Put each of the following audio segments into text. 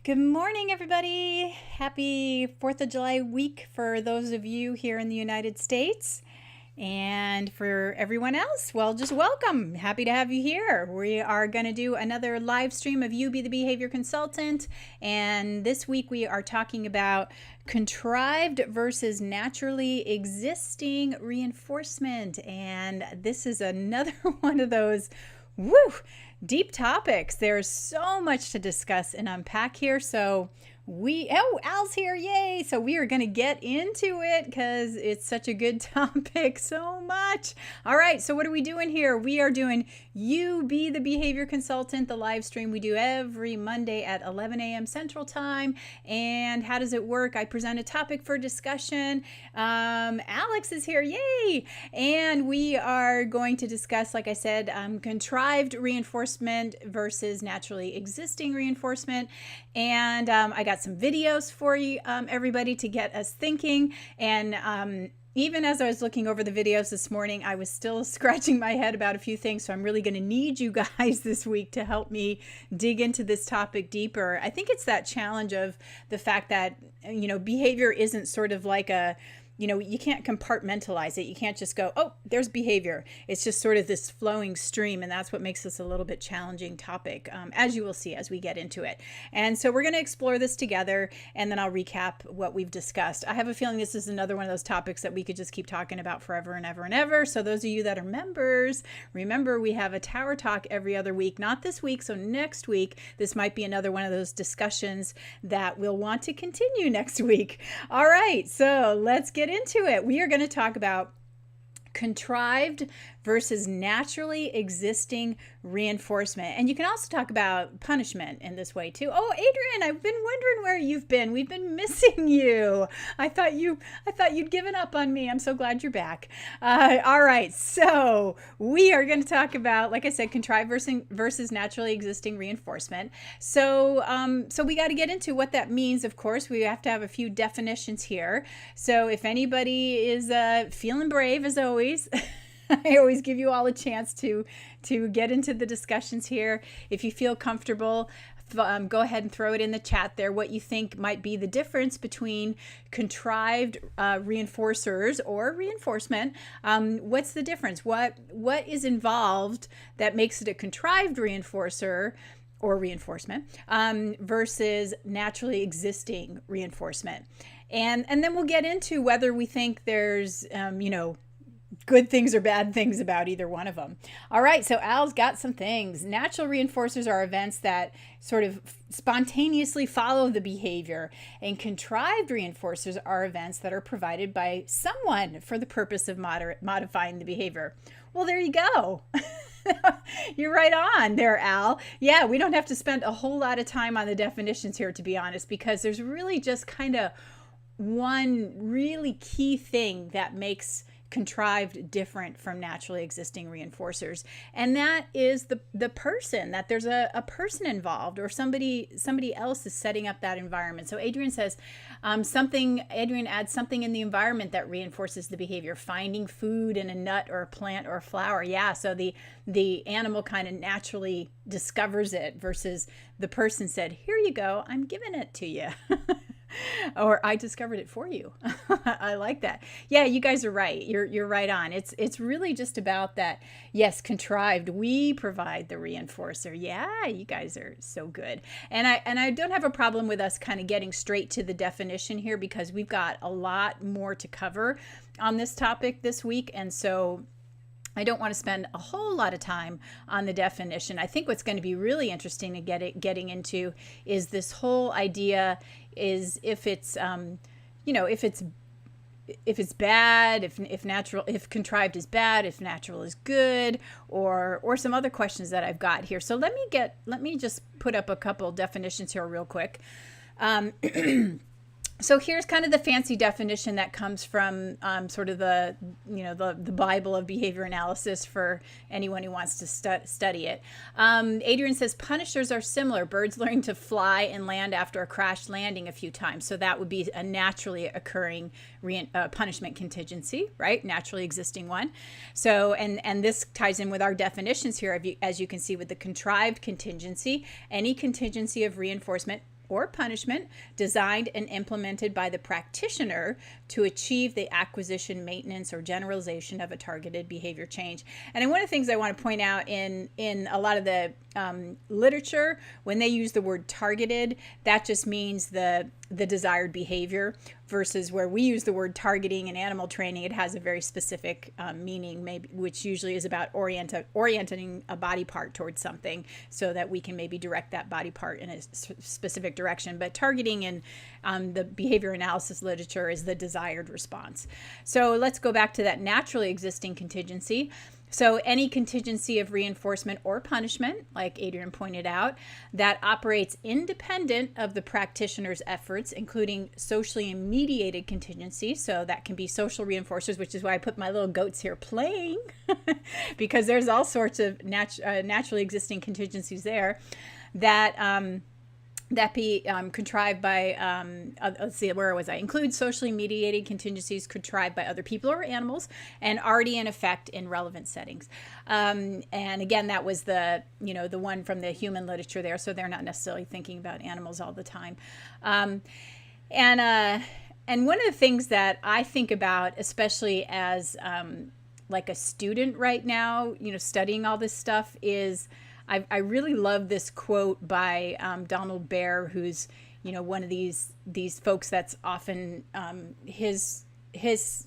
Good morning, everybody. Happy 4th of July week for those of you here in the United States. And for everyone else, well, just welcome. Happy to have you here. We are going to do another live stream of You Be the Behavior Consultant. And this week we are talking about contrived versus naturally existing reinforcement. And this is another one of those, woo, deep topics. There's so much to discuss and unpack here. So Al's here, yay! So we are going to get into it because it's such a good topic, so much. All right, so what are we doing here? We are doing You Be the Behavior Consultant, the live stream we do every Monday at 11 a.m. Central Time. And how does it work? I present a topic for discussion. Alex is here, yay! And we are going to discuss, like I said, contrived reinforcement versus naturally existing reinforcement. And I got some videos for you, everybody, to get us thinking. And even as I was looking over the videos this morning, I was still scratching my head about a few things. So I'm really going to need you guys this week to help me dig into this topic deeper. I think it's that challenge of the fact that, behavior isn't sort of like you can't compartmentalize it. You can't just go, oh, there's behavior. It's just sort of this flowing stream. And that's what makes this a little bit challenging topic, as you will see as we get into it. And so we're going to explore this together, and then I'll recap what we've discussed. I have a feeling this is another one of those topics that we could just keep talking about forever and ever and ever. So those of you that are members, remember we have a Tower Talk every other week, not this week. So next week, this might be another one of those discussions that we'll want to continue next week. All right, so let's get into it. We are going to talk about contrived versus naturally existing reinforcement. And you can also talk about punishment in this way too. Oh, Adrian, I've been wondering where you've been. We've been missing you. I thought you'd given up on me. I'm so glad you're back. All right, so we are going to talk about, like I said, contrived versus naturally existing reinforcement. So we got to get into what that means. Of course, we have to have a few definitions here. So if anybody is feeling brave, as always, I always give you all a chance to get into the discussions here. If you feel comfortable, go ahead and throw it in the chat there, what you think might be the difference between contrived reinforcers or reinforcement. What's the difference? What is involved that makes it a contrived reinforcer or reinforcement versus naturally existing reinforcement? And then we'll get into whether we think there's, good things or bad things about either one of them. All right, so Al's got some things. Natural reinforcers are events that sort of spontaneously follow the behavior, and contrived reinforcers are events that are provided by someone for the purpose of modifying the behavior. Well, there you go. You're right on there, Al. Yeah, we don't have to spend a whole lot of time on the definitions here, to be honest, because there's really just kind of one really key thing that makes contrived different from naturally existing reinforcers, and that is the person, that there's a person involved, or somebody else is setting up that environment. So Adrian says Adrian adds something in the environment that reinforces the behavior, finding food in a nut or a plant or a flower. Yeah, so the animal kind of naturally discovers it versus the person said, here you go, I'm giving it to you. Or I discovered it for you. I like that. Yeah, you guys are right. You're right on. It's really just about that. Yes, contrived. We provide the reinforcer. Yeah, you guys are so good. And I don't have a problem with us kind of getting straight to the definition here, because we've got a lot more to cover on this topic this week. And so I don't want to spend a whole lot of time on the definition. I think what's going to be really interesting to getting into is this whole idea is if it's if it's bad, if contrived is bad, if natural is good, or some other questions that I've got here. So let me just put up a couple definitions here real quick. So here's kind of the fancy definition that comes from sort of the Bible of behavior analysis for anyone who wants to study it. Adrian says punishers are similar. Birds learn to fly and land after a crash landing a few times. So that would be a naturally occurring punishment contingency, right? Naturally existing one. So, and this ties in with our definitions here, as you can see with the contrived contingency, any contingency of reinforcement or punishment designed and implemented by the practitioner to achieve the acquisition, maintenance, or generalization of a targeted behavior change. And one of the things I want to point out in a lot of the literature, when they use the word targeted, that just means the desired behavior, versus where we use the word targeting in animal training, it has a very specific meaning, maybe, which usually is about orienting a body part towards something so that we can maybe direct that body part in a specific direction. But targeting in the behavior analysis literature is the desired response. So let's go back to that naturally existing contingency. So any contingency of reinforcement or punishment, like Adrian pointed out, that operates independent of the practitioner's efforts, including socially mediated contingencies. So that can be social reinforcers, which is why I put my little goats here playing, because there's all sorts of naturally existing contingencies there that be contrived by, let's see, where was I? Include socially mediated contingencies contrived by other people or animals and already in effect in relevant settings. And again, that was the one from the human literature there, so they're not necessarily thinking about animals all the time. And one of the things that I think about, especially as like a student right now, studying all this stuff, is I really love this quote by Donald Baer, who's one of these folks that's often his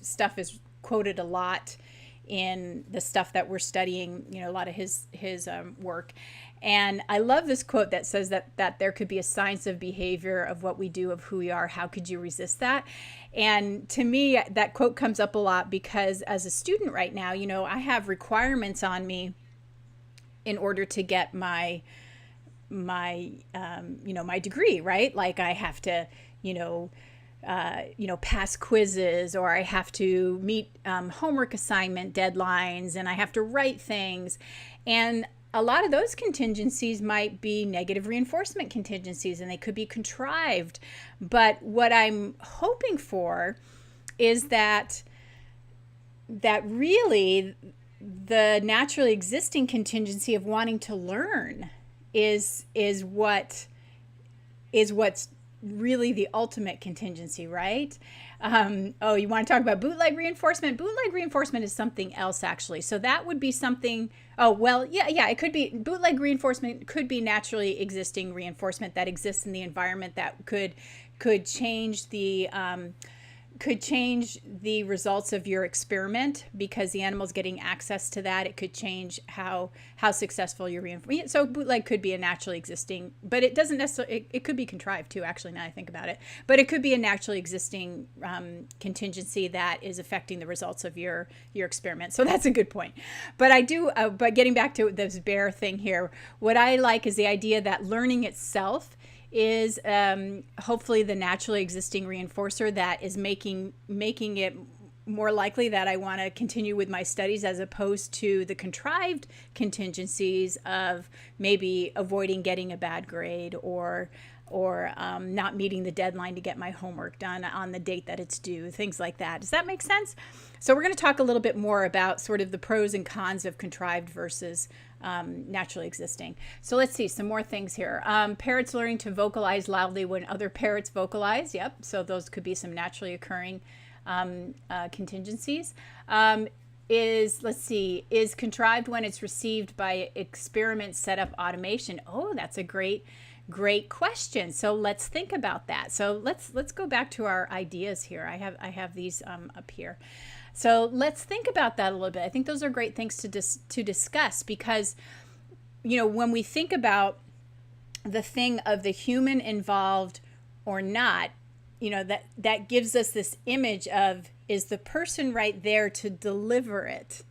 stuff is quoted a lot in the stuff that we're studying, a lot of his work. And I love this quote that says that there could be a science of behavior, of what we do, of who we are. How could you resist that? And to me, that quote comes up a lot because as a student right now, I have requirements on me in order to get my degree, right? Like I have to, pass quizzes, or I have to meet homework assignment deadlines, and I have to write things. And a lot of those contingencies might be negative reinforcement contingencies, and they could be contrived. But what I'm hoping for is that really the naturally existing contingency of wanting to learn is what's really the ultimate contingency, right? Oh, you want to talk about bootleg reinforcement? Bootleg reinforcement is something else, actually. So that would be something. Oh, well, yeah. It could be bootleg reinforcement. Could be naturally existing reinforcement that exists in the environment that could change the results of your experiment, because the animal's getting access to that. It could change how successful your reinforcement. So bootleg could be a naturally existing, but it doesn't necessarily, it could be contrived too, actually, now I think about it. But it could be a naturally existing contingency that is affecting the results of your experiment. So that's a good point. But but getting back to this bear thing here, what I like is the idea that learning itself is hopefully the naturally existing reinforcer that is making it more likely that I want to continue with my studies, as opposed to the contrived contingencies of maybe avoiding getting a bad grade or not meeting the deadline to get my homework done on the date that it's due, things like that. Does that make sense? So we're going to talk a little bit more about sort of the pros and cons of contrived versus naturally existing. So let's see some more things here. Parrots learning to vocalize loudly when other parrots vocalize. Yep. So those could be some naturally occurring contingencies. Is contrived when it's received by experiment setup automation. Oh, that's a great question. So let's think about that. So let's go back to our ideas here. I have these up here. So let's think about that a little bit. I think those are great things to discuss, because when we think about the thing of the human involved or not, that gives us this image of, is the person right there to deliver it?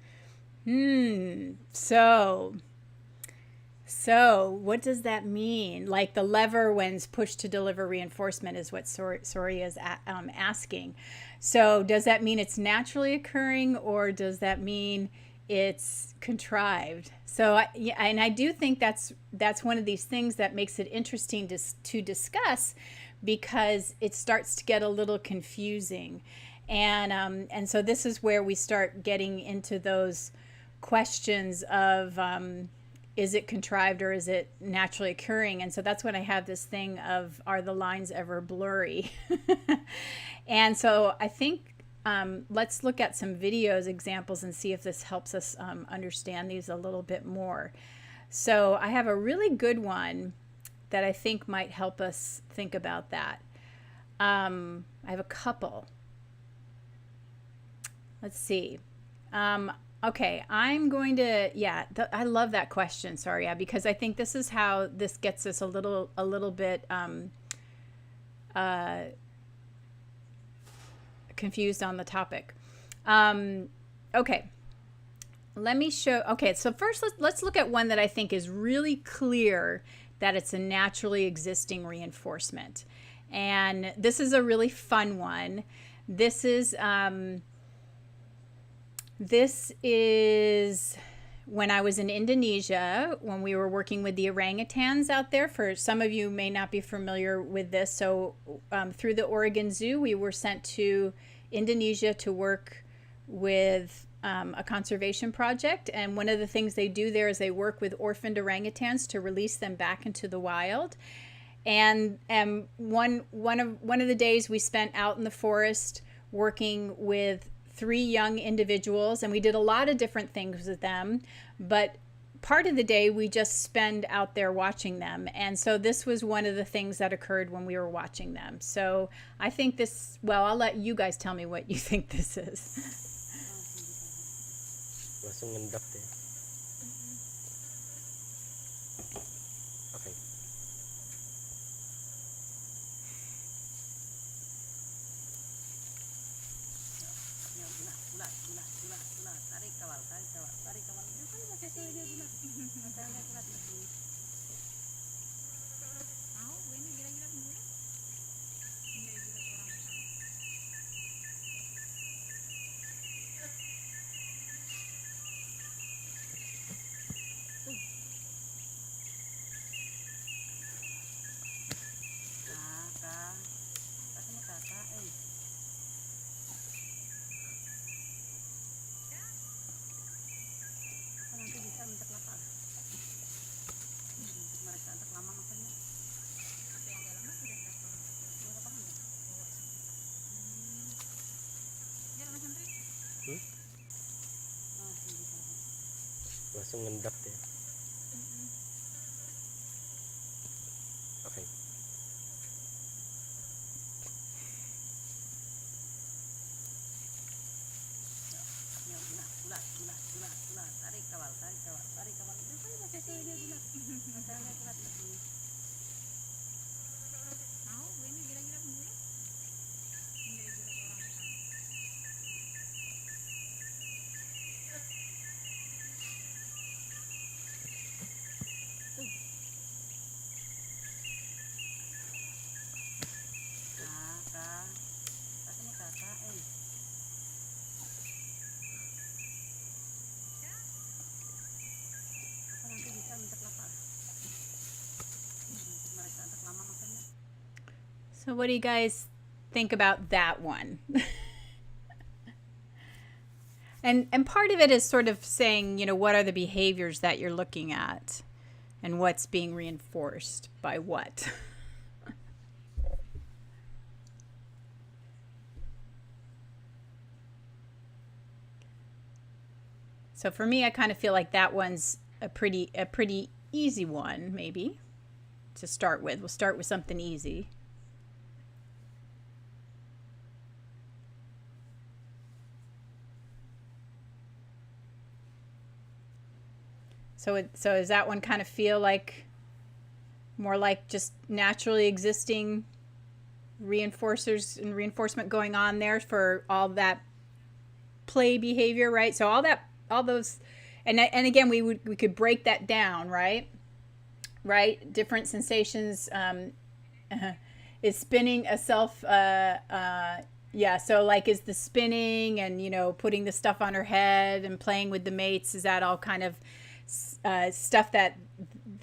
So what does that mean? Like the lever when it's pushed to deliver reinforcement is what Sori is asking. So does that mean it's naturally occurring, or does that mean it's contrived? So I do think that's one of these things that makes it interesting to discuss, because it starts to get a little confusing. And so this is where we start getting into those questions of is it contrived or is it naturally occurring? And so that's when I have this thing of, are the lines ever blurry? And so I think let's look at some videos examples and see if this helps us understand these a little bit more. So I have a really good one that I think might help us think about that. I have a couple. Let's see. Okay, I'm going to, yeah, I love that question, sorry, because I think this is how this gets us a little bit confused on the topic. Okay, let me show, okay, so first let's look at one that I think is really clear that it's a naturally existing reinforcement. And this is a really fun one. This is when I was in Indonesia, when we were working with the orangutans out there. For some of you may not be familiar with this. So through the Oregon Zoo, we were sent to Indonesia to work with a conservation project. And one of the things they do there is they work with orphaned orangutans to release them back into the wild. And one of the days we spent out in the forest working with 3 young individuals, and we did a lot of different things with them, but part of the day we just spend out there watching them. And so this was one of the things that occurred when we were watching them. So I think this, well, I'll let you guys tell me what you think this is. Okay. Langsung ngendap ya. Okay. So what do you guys think about that one? And part of it is sort of saying, you know, what are the behaviors that you're looking at and what's being reinforced by what? So for me, I kind of feel like that one's a pretty easy one, maybe, to start with. We'll start with something easy. So does that one kind of feel like more like just naturally existing reinforcers and reinforcement going on there for all that play behavior, right? So all those, and again, we could break that down, right? Right? Different sensations. Is spinning a self, yeah, so like is the spinning and, you know, putting the stuff on her head and playing with the mates, is that all kind of stuff that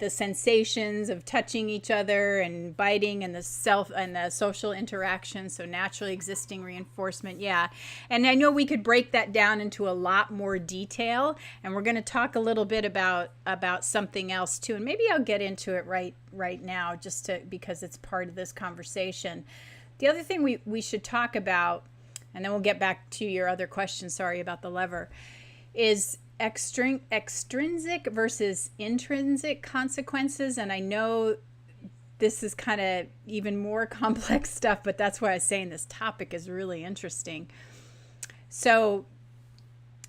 the sensations of touching each other and biting and the self and the social interaction. So naturally existing reinforcement. Yeah. And I know we could break that down into a lot more detail, and we're going to talk a little bit about something else too. And maybe I'll get into it right now, just because it's part of this conversation. The other thing we should talk about, and then we'll get back to your other question, sorry about the lever, is extrinsic versus intrinsic consequences. And I know this is kind of even more complex stuff, but that's why I was saying this topic is really interesting. So,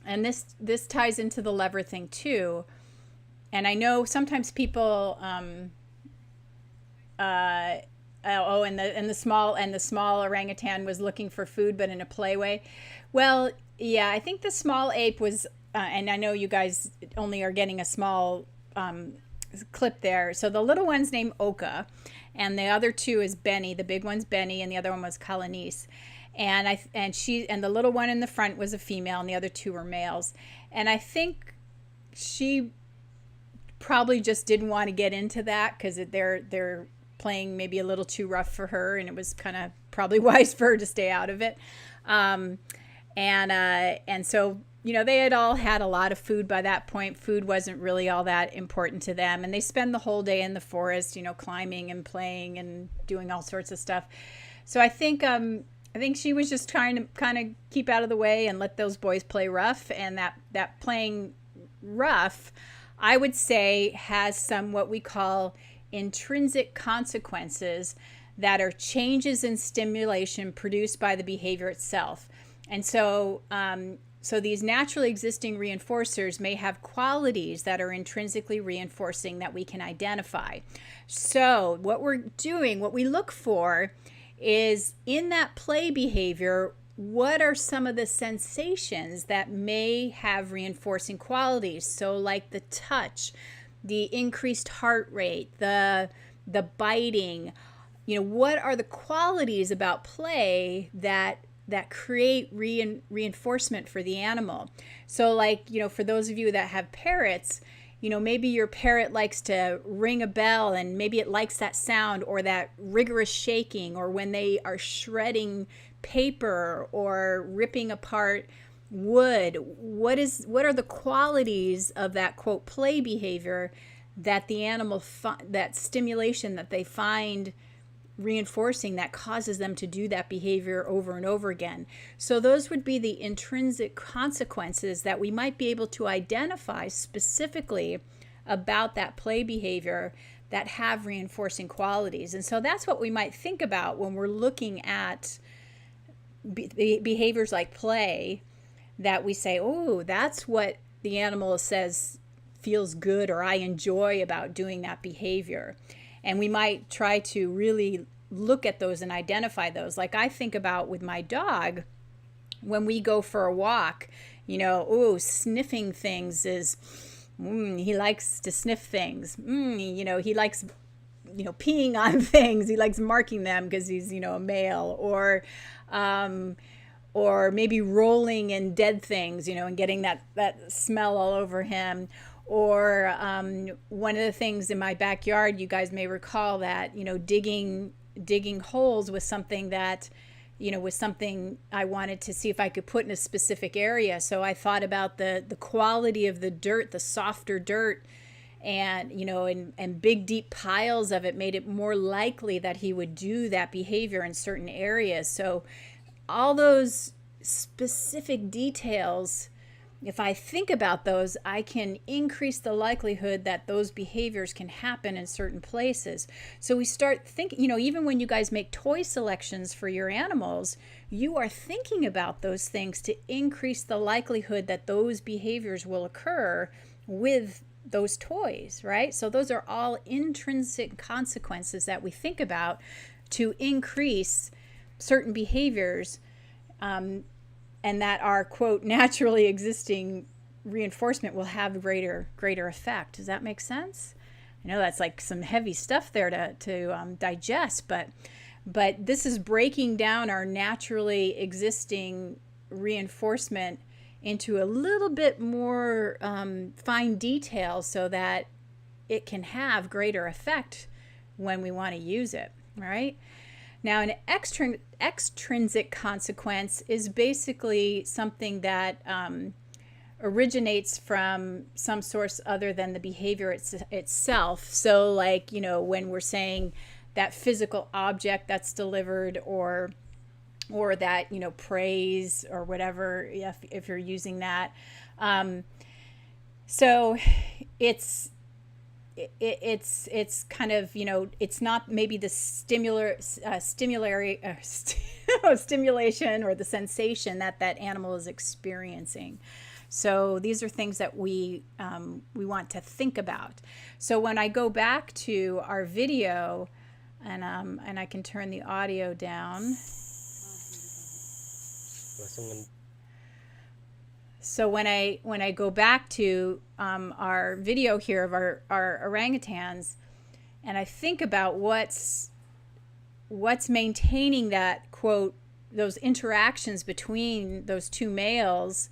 and this ties into the lever thing too. And I know sometimes people, and the small orangutan was looking for food, but in a play way. Well, yeah, I think the small ape was, and I know you guys only are getting a small clip there. So the little one's named Oka, and the other two is Benny. The big one's Benny, and the other one was Kalanice. And the little one in the front was a female, and the other two were males. And I think she probably just didn't want to get into that because they're playing maybe a little too rough for her, and it was kind of probably wise for her to stay out of it. And so, they had all had a lot of food by that point. Food wasn't really all that important to them. And they spend the whole day in the forest, climbing and playing and doing all sorts of stuff. So I think she was just trying to kind of keep out of the way and let those boys play rough. And that playing rough, I would say, has some what we call intrinsic consequences that are changes in stimulation produced by the behavior itself. And so these naturally existing reinforcers may have qualities that are intrinsically reinforcing that we can identify. So what we look for is in that play behavior, what are some of the sensations that may have reinforcing qualities? So like the touch, the increased heart rate, the biting, what are the qualities about play that create reinforcement for the animal? So like, for those of you that have parrots, maybe your parrot likes to ring a bell and maybe it likes that sound or that rigorous shaking, or when they are shredding paper or ripping apart wood. What are the qualities of that quote play behavior that the animal that stimulation that they find reinforcing that causes them to do that behavior over and over again? So those would be the intrinsic consequences that we might be able to identify specifically about that play behavior that have reinforcing qualities. And so that's what we might think about when we're looking at behaviors like play, that we say, oh, that's what the animal says feels good or I enjoy about doing that behavior. And we might try to really look at those and identify those. Like I think about with my dog, when we go for a walk, sniffing things is, he likes to sniff things. He likes, peeing on things. He likes marking them because he's, a male. Or maybe rolling in dead things, and getting that smell all over him. Or one of the things in my backyard, you guys may recall that, digging holes was something that, was something I wanted to see if I could put in a specific area. So I thought about the quality of the dirt, the softer dirt, and, and big, deep piles of it made it more likely that he would do that behavior in certain areas. So all those specific details, if I think about those, I can increase the likelihood that those behaviors can happen in certain places. So we start thinking, even when you guys make toy selections for your animals, you are thinking about those things to increase the likelihood that those behaviors will occur with those toys, right? So those are all intrinsic consequences that we think about to increase certain behaviors, and that our quote naturally existing reinforcement will have greater effect. Does that make sense? I know that's like some heavy stuff there to digest, but this is breaking down our naturally existing reinforcement into a little bit more fine detail, so that it can have greater effect when we want to use it, right? Now, an extrinsic consequence is basically something that originates from some source other than the behavior itself. So like, when we're saying that physical object that's delivered, or that, praise or whatever, if you're using that. So it's kind of, it's not maybe the stimulation or the sensation that animal is experiencing. So these are things that we want to think about. So when I go back to our video, and I can turn the audio down. So when I go back to our video here of our orangutans, and I think about what's maintaining that, quote, those interactions between those two males,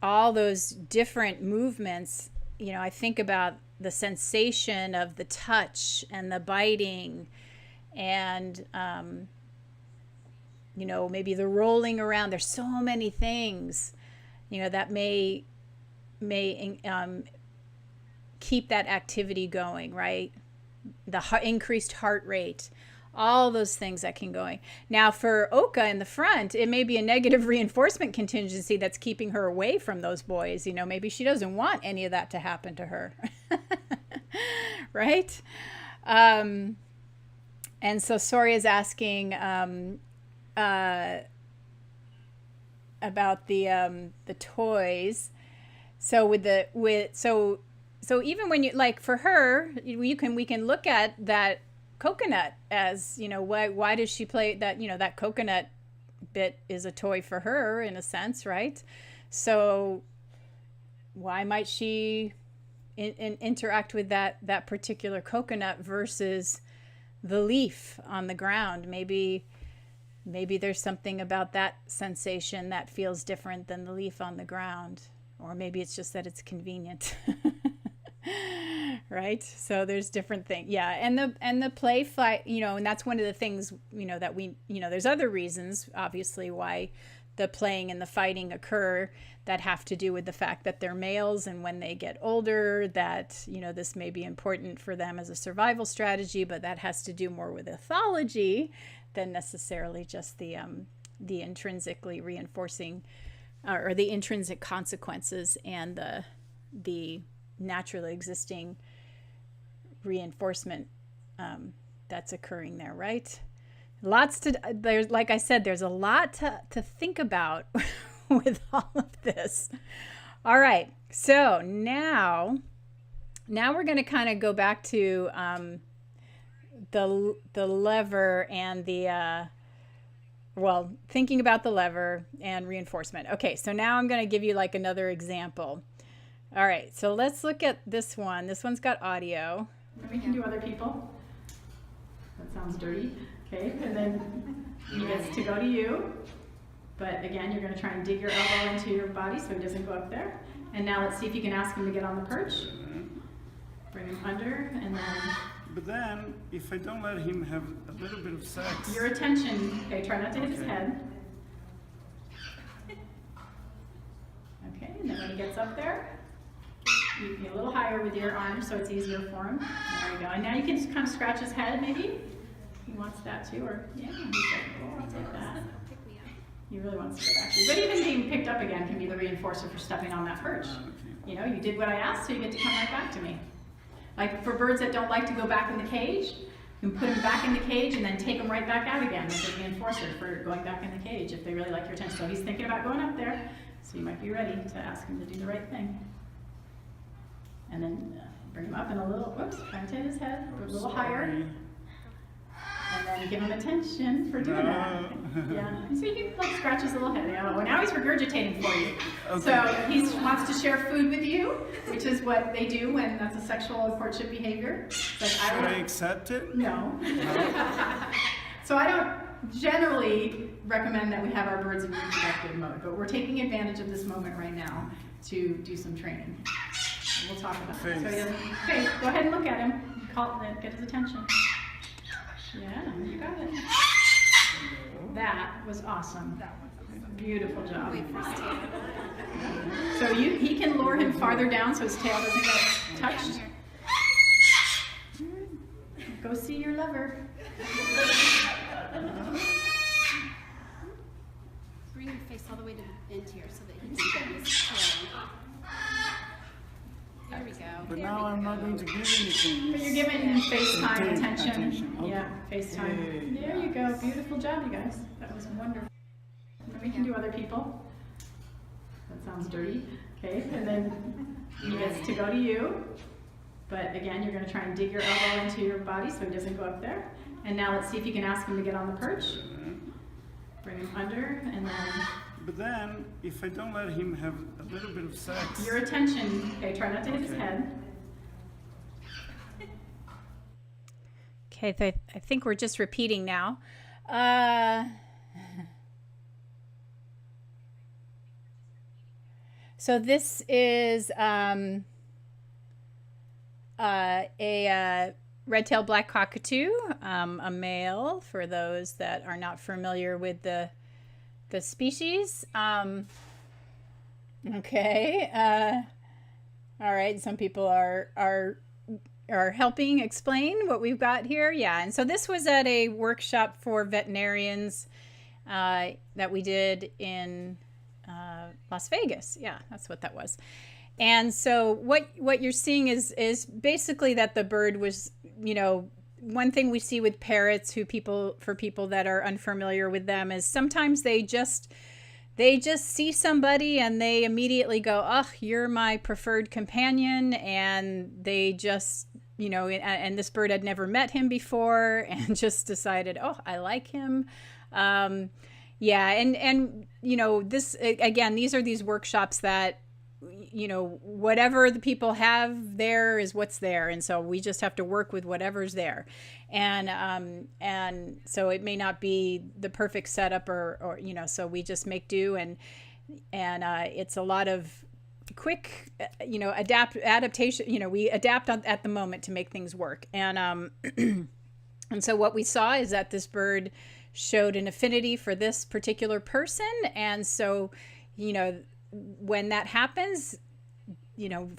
all those different movements, I think about the sensation of the touch and the biting, and maybe the rolling around. There's so many things, that may keep that activity going, right? The increased heart rate, all those things that can going. Now for Oka in the front, it may be a negative reinforcement contingency that's keeping her away from those boys. Maybe she doesn't want any of that to happen to her. Right? And so Sori is asking about the toys. So so even when you, like, for her, we can look at that coconut as, why does she play that? That coconut bit is a toy for her in a sense, right? So why might she interact with that particular coconut versus the leaf on the ground? Maybe there's something about that sensation that feels different than the leaf on the ground, or maybe it's just that it's convenient. Right? So there's different things. Yeah. And the play fight, and that's one of the things, that we, there's other reasons, obviously, why the playing and the fighting occur that have to do with the fact that they're males, and when they get older, that, this may be important for them as a survival strategy, but that has to do more with ethology than necessarily just the intrinsically reinforcing or the intrinsic consequences and the naturally existing reinforcement that's occurring there, right? There's, like I said, there's a lot to think about with all of this. All right, so now we're going to kind of go back to the lever and the thinking about the lever and reinforcement. Okay, so now I'm going to give you like another example. All right, so let's look at this one. This one's got audio. We can do other people. That sounds dirty. Okay, and then he gets to go to you. But again, you're going to try and dig your elbow into your body so he doesn't go up there. And now let's see if you can ask him to get on the perch. Bring him under, and then... But then, if I don't let him have a little bit of sex... Your attention. Okay, try not to hit his head. Okay, and then when he gets up there, you can get a little higher with your arm so it's easier for him. There you go. And now you can just kind of scratch his head, maybe. He wants that too, or yeah, he's like, oh, I'll take that. He really wants to go back. But even being picked up again can be the reinforcer for stepping on that perch. You know, you did what I asked, so you get to come right back to me. Like for birds that don't like to go back in the cage, you can put them back in the cage and then take them right back out again as a reinforcer for going back in the cage if they really like your attention. So he's thinking about going up there, so you might be ready to ask him to do the right thing. And then bring him up in a little, whoops, try and hit his head, a little higher. And then give him attention for doing that. Yeah. So you can like scratch his little head. Oh, now he's regurgitating for you. Okay. So he wants to share food with you, which is what they do when that's a sexual courtship behavior. Like, should I accept it? No. So I don't generally recommend that we have our birds in reproductive mode, but we're taking advantage of this moment right now to do some training. We'll talk about it. Face. So he doesn't, okay, go ahead and look at him. Get his attention. Yeah, you got it. That was awesome. Beautiful job. So he can lure him farther down so his tail doesn't get touched. Go see your lover. Bring your face all the way to the end here so that he can get his tail. There we go. But now I'm not going to give anything. But you're giving him FaceTime Take attention. Okay. Yeah, FaceTime. Yay. There you go. Beautiful job, you guys. That was wonderful. And we can do other people. That sounds dirty. Okay, and then he gets to go to you. But again, you're going to try and dig your elbow into your body so he doesn't go up there. And now let's see if you can ask him to get on the perch. Bring him under, and then But then, if I don't let him have a little bit of sex, your attention. Okay, try not to hit his head. Okay, I think we're just repeating now. So this is a red-tailed black cockatoo, a male, for those that are not familiar with the species. Okay. All right. Some people are helping explain what we've got here. Yeah. And so this was at a workshop for veterinarians that we did in Las Vegas. Yeah, that's what that was. And so what you're seeing is basically that the bird was, one thing we see with parrots for people that are unfamiliar with them is sometimes they just see somebody and they immediately go, oh, you're my preferred companion. And they just, and this bird had never met him before and just decided, oh, I like him. Yeah. And this, again, these are these workshops that, whatever the people have there is what's there. And so we just have to work with whatever's there. And so it may not be the perfect setup or so we just make do. And it's a lot of quick, adaptation, we adapt at the moment to make things work. And, and so what we saw is that this bird showed an affinity for this particular person. And so, when that happens,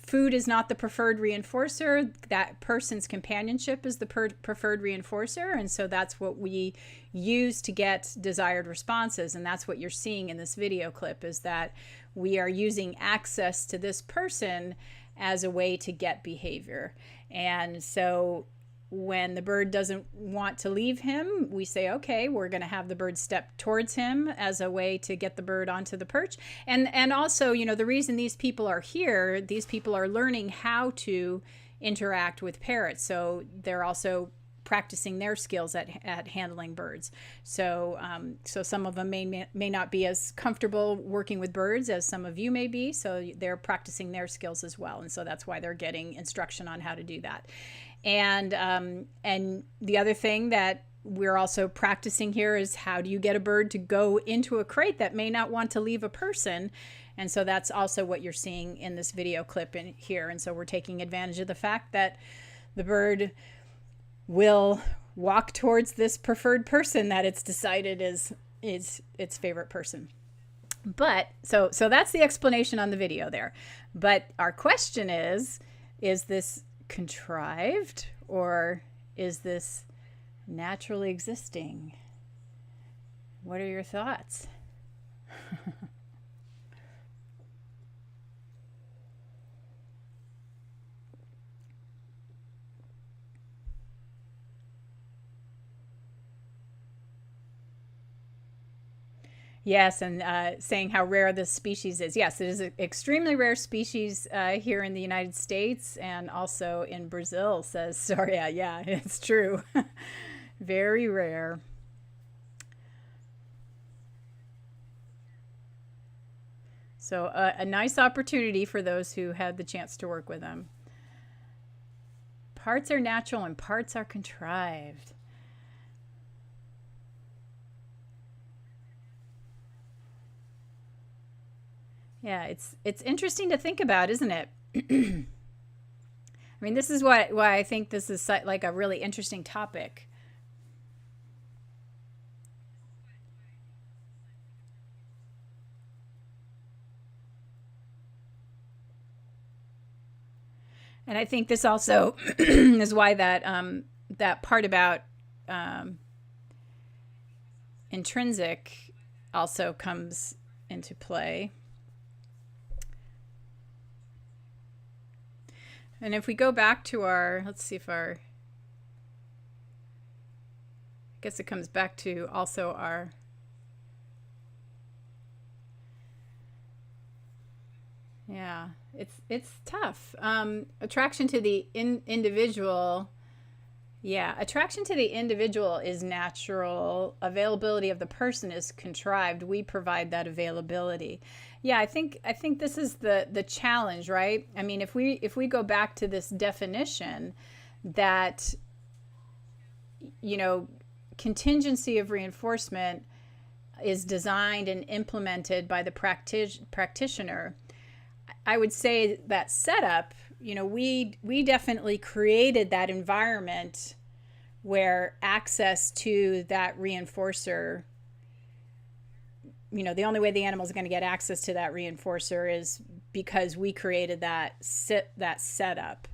food is not the preferred reinforcer. That person's companionship is the preferred reinforcer. And so that's what we use to get desired responses. And that's what you're seeing in this video clip, is that we are using access to this person as a way to get behavior. And so when the bird doesn't want to leave him, we say, okay, we're going to have the bird step towards him as a way to get the bird onto the perch. And also, the reason these people are here, these people are learning how to interact with parrots. So they're also practicing their skills at handling birds. So so some of them may not be as comfortable working with birds as some of you may be. So they're practicing their skills as well. And so that's why they're getting instruction on how to do that. And the other thing that we're also practicing here is how do you get a bird to go into a crate that may not want to leave a person. And so that's also what you're seeing in this video clip in here. And so we're taking advantage of the fact that the bird will walk towards this preferred person that it's decided is its favorite person. But so that's the explanation on the video there. But our question is this contrived, or is this naturally existing? What are your thoughts? Yes, and saying how rare this species is. Yes, it is an extremely rare species here in the United States and also in Brazil, says Soria. Yeah, it's true. Very rare. So a nice opportunity for those who had the chance to work with them. Parts are natural and parts are contrived. Yeah, it's interesting to think about, isn't it? I mean, this is why I think this is like a really interesting topic. And I think this also is why that part about intrinsic also comes into play. And if we go back to let's see if I guess it comes back to also our yeah, it's tough. Attraction to the individual. Yeah, attraction to the individual is natural. Availability of the person is contrived. We provide that availability. Yeah, I think this is the challenge, right? I mean, if we go back to this definition that, you know, contingency of reinforcement is designed and implemented by the practitioner, I would say that setup, you know, we definitely created that environment where access to that reinforcer, you know, the only way the animal is going to get access to that reinforcer is because we created that setup.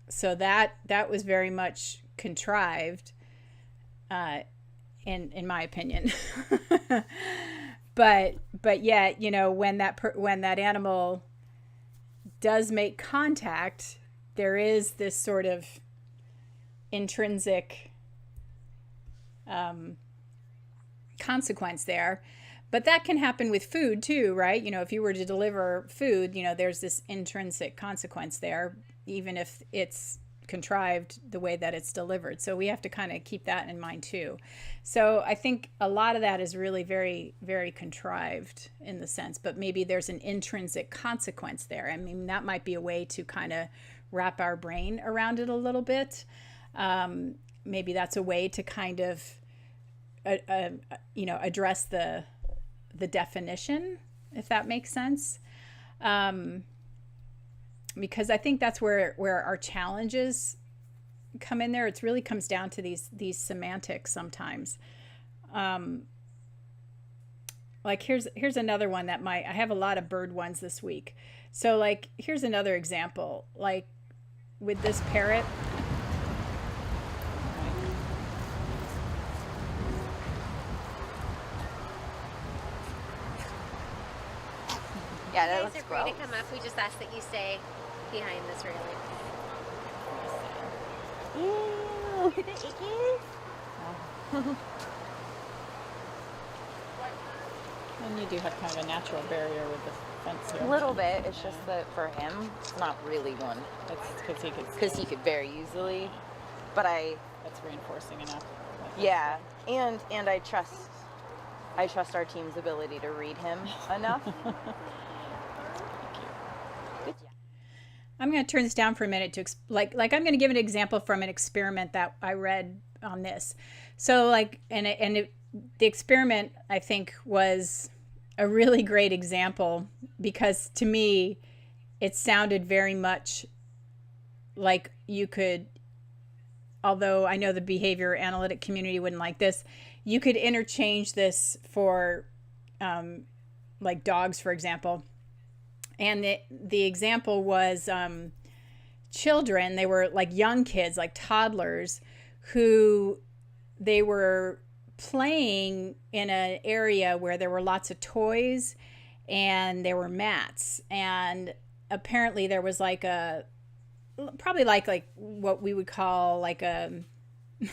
So that was very much contrived, in my opinion. But yet, you know, when that animal does make contact, there is this sort of intrinsic consequence there. But that can happen with food too, right? You know, if you were to deliver food, you know, there's this intrinsic consequence there, even if it's contrived the way that it's delivered. So we have to kind of keep that in mind too. So I think a lot of that is really very, very contrived in the sense, but maybe there's an intrinsic consequence there. I mean, that might be a way to kind of wrap our brain around it a little bit. Maybe that's a way to kind of, you know, address the definition, if that makes sense. Because I think that's where our challenges come in there. It really comes down to these semantics sometimes. Like here's another one that I have a lot of bird ones this week. So like here's another example, like with this parrot. Yeah, that You looks guys are free gross. to come up. We just ask that you stay behind this railing. Ew, the ickies. And you do have kind of a natural barrier with the fence here. A little bit. It's just that for him, it's not really one. That's Because he could very easily. But that's reinforcing enough. yeah, and I trust our team's ability to read him enough. I'm going to turn this down for a minute to like I'm going to give an example from an experiment that I read on this. So like the experiment I think was a really great example because to me it sounded very much like you could, although I know the behavior analytic community wouldn't like this, you could interchange this for like dogs, for example. And the example was children. They were like young kids, like toddlers, who they were playing in an area where there were lots of toys and there were mats. And apparently there was like probably like what we would call like a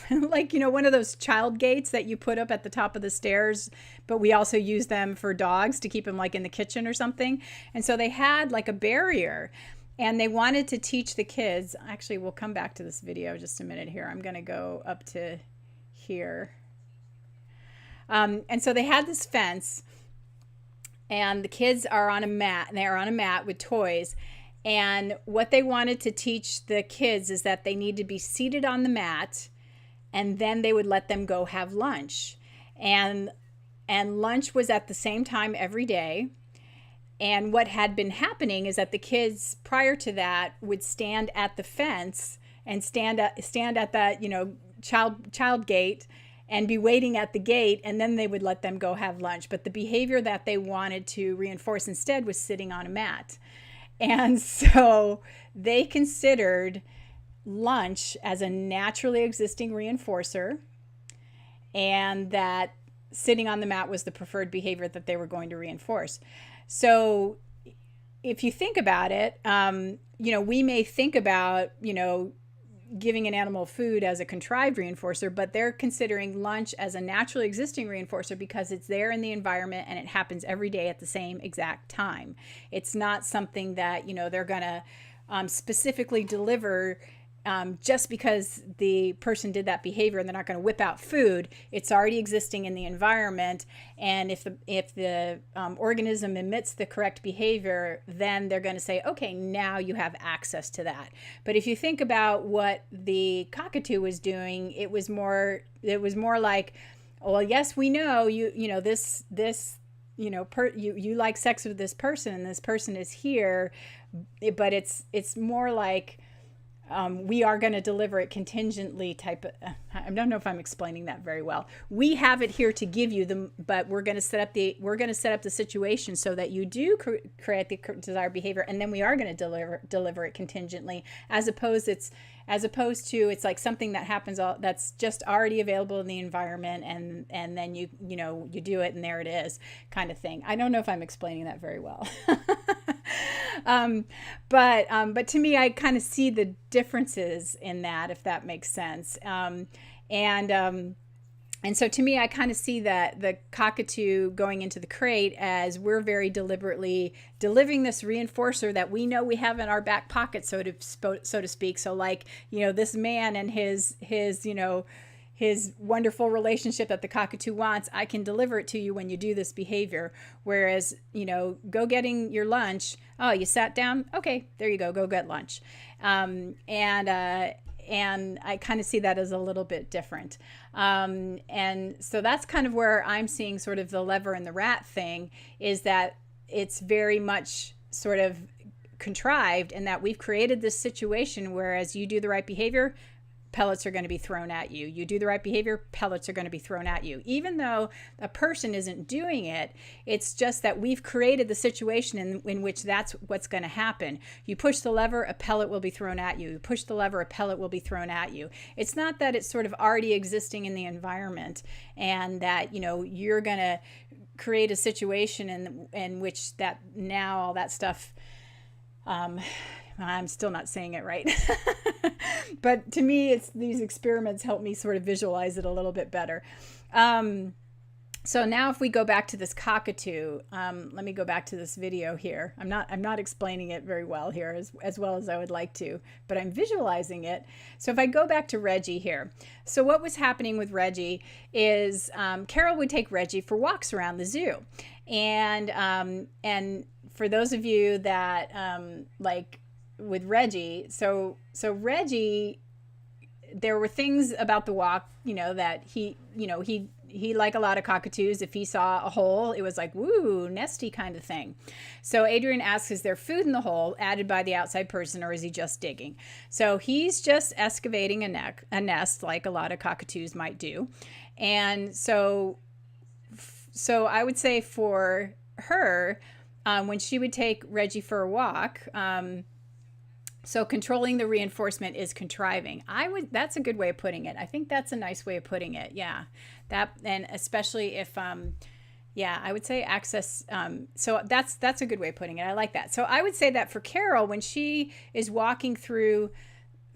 like, you know, one of those child gates that you put up at the top of the stairs, but we also use them for dogs to keep them like in the kitchen or something. And so they had like a barrier and they wanted to teach the kids. Actually, we'll come back to this video just a minute here. I'm going to go up to here. And so they had this fence and the kids are on a mat and they're on a mat with toys. And what they wanted to teach the kids is that they need to be seated on the mat and then they would let them go have lunch. And lunch was at the same time every day. And what had been happening is that the kids prior to that would stand at the fence and stand at that, child gate and be waiting at the gate, and then they would let them go have lunch. But the behavior that they wanted to reinforce instead was sitting on a mat. And so they considered lunch as a naturally existing reinforcer, and that sitting on the mat was the preferred behavior that they were going to reinforce. So if you think about it, we may think about, giving an animal food as a contrived reinforcer, but they're considering lunch as a naturally existing reinforcer because it's there in the environment and it happens every day at the same exact time. It's not something that, they're going to specifically deliver just because the person did that behavior, and they're not going to whip out food. It's already existing in the environment, and if the organism emits the correct behavior, then they're going to say, okay, now you have access to that. But if you think about what the cockatoo was doing, it was more like, well, yes, we know you like sex with this person, and this person is here, but it's more like, we are going to deliver it contingently type of, I don't know if I'm explaining that very well. We have it here to give you them, but we're going to set up the situation so that you do create the desired behavior, and then we are going to deliver it contingently, as opposed to it's like something that happens that's just already available in the environment, and then you do it and there it is, kind of thing. I don't know if I'm explaining that very well. But to me, I kind of see the differences in that, if that makes sense. And so to me, I kind of see that the cockatoo going into the crate as we're very deliberately delivering this reinforcer that we know we have in our back pocket, so to speak. So like, this man and his wonderful relationship that the cockatoo wants, I can deliver it to you when you do this behavior. Whereas, go getting your lunch. Oh, you sat down? Okay, there you go get lunch. And I kind of see that as a little bit different. And so that's kind of where I'm seeing sort of the lever and the rat thing, is that it's very much sort of contrived, in that we've created this situation whereas you do the right behavior, pellets are going to be thrown at you. You do the right behavior, pellets are going to be thrown at you. Even though a person isn't doing it, it's just that we've created the situation in which that's what's going to happen. You push the lever, a pellet will be thrown at you. You push the lever, a pellet will be thrown at you. It's not that it's sort of already existing in the environment, and that, you're going to create a situation in which that now all that stuff, I'm still not saying it right. But to me, these experiments help me sort of visualize it a little bit better. So now if we go back to this cockatoo, let me go back to this video here. I'm not explaining it very well here as well as I would like to, but I'm visualizing it. So if I go back to Reggie here. So what was happening with Reggie is Carol would take Reggie for walks around the zoo. And for those of you that like with Reggie, so Reggie, there were things about the walk, that he like a lot of cockatoos, if he saw a hole, it was like, woo, nesty kind of thing. So Adrian asks, is there food in the hole added by the outside person, or is he just digging? So he's just excavating a nest like a lot of cockatoos might do. And so I would say for her, when she would take Reggie for a walk, so controlling the reinforcement is contriving. That's a good way of putting it. I think that's a nice way of putting it. Yeah. And especially if, I would say access. So that's a good way of putting it. I like that. So I would say that for Carol, when she is walking through